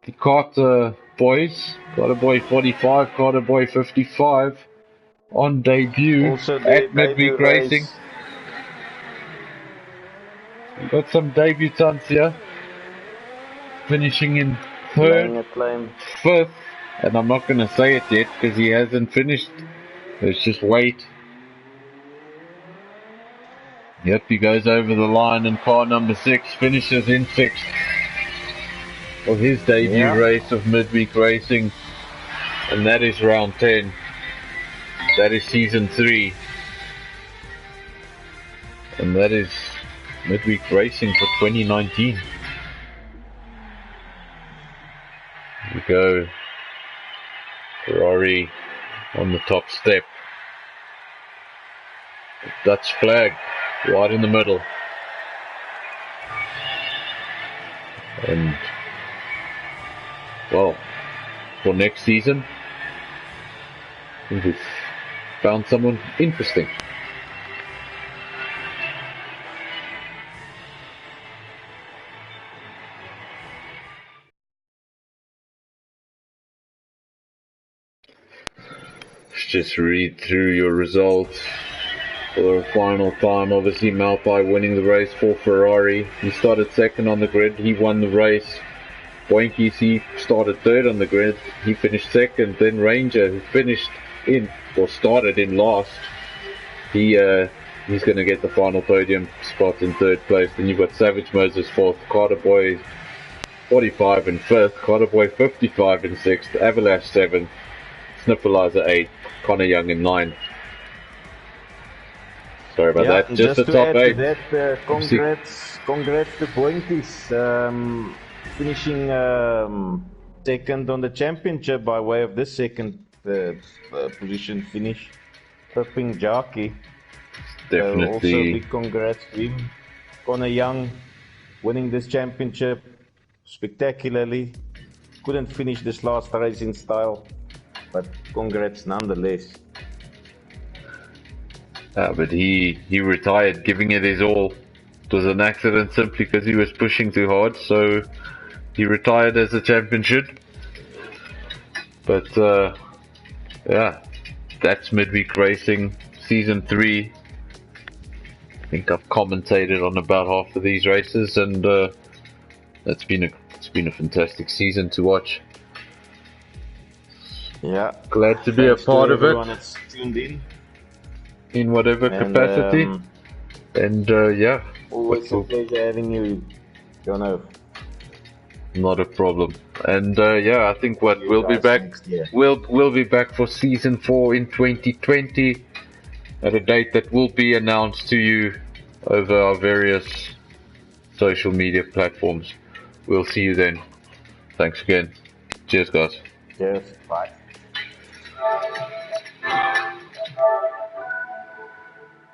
A: the Carter boys. Carter boy 45, Carter boy 55 on debut at Midweek Racing. We've got some debutants here, finishing in third, fifth, and I'm not going to say it yet because he hasn't finished. Let's just wait. Yep, he goes over the line, and car number 6 finishes in 6th of his debut race of Midweek Racing, and that is round 10. That is season 3, and that is Midweek Racing for 2019. Here we go. Ferrari on the top step. Dutch flag right in the middle. And, well, for next season, I think we've found someone interesting. Let's just read through your results. For the final time, obviously Malpai winning the race for Ferrari. He started second on the grid, he won the race. Boinkies, he started third on the grid, he finished second. Then Ranger, who finished in, or started in last, he's going to get the final podium spot in third place. Then you've got Savage Moses fourth, Carter Boy 45 in fifth, Carter Boy 55 in sixth, Avalanche seventh, Sniffleizer 8, Connor Young in 9. Sorry about that.
B: Just
A: the
B: to
A: top
B: add
A: 8.
B: to that, congrats to Bointies, finishing second on the championship by way of this second position finish. Pipping Jockey.
A: Definitely.
B: Also big congrats to him. Connor Young winning this championship spectacularly. Couldn't finish this last race in style, but congrats nonetheless.
A: But he retired, giving it his all. It was an accident simply because he was pushing too hard, so he retired as a champion should. But yeah, that's Midweek Racing Season 3. I think I've commentated on about half of these races, and it's been a fantastic season to watch.
B: Yeah,
A: glad to be a part of it.
B: That's tuned
A: in whatever capacity. And yeah,
B: always a pleasure having you, Jono.
A: Not a problem. And yeah, I think we'll be back. We'll be back for season 4 in 2020 at a date that will be announced to you over our various social media platforms. We'll see you then. Thanks again. Cheers, guys.
B: Cheers. Bye.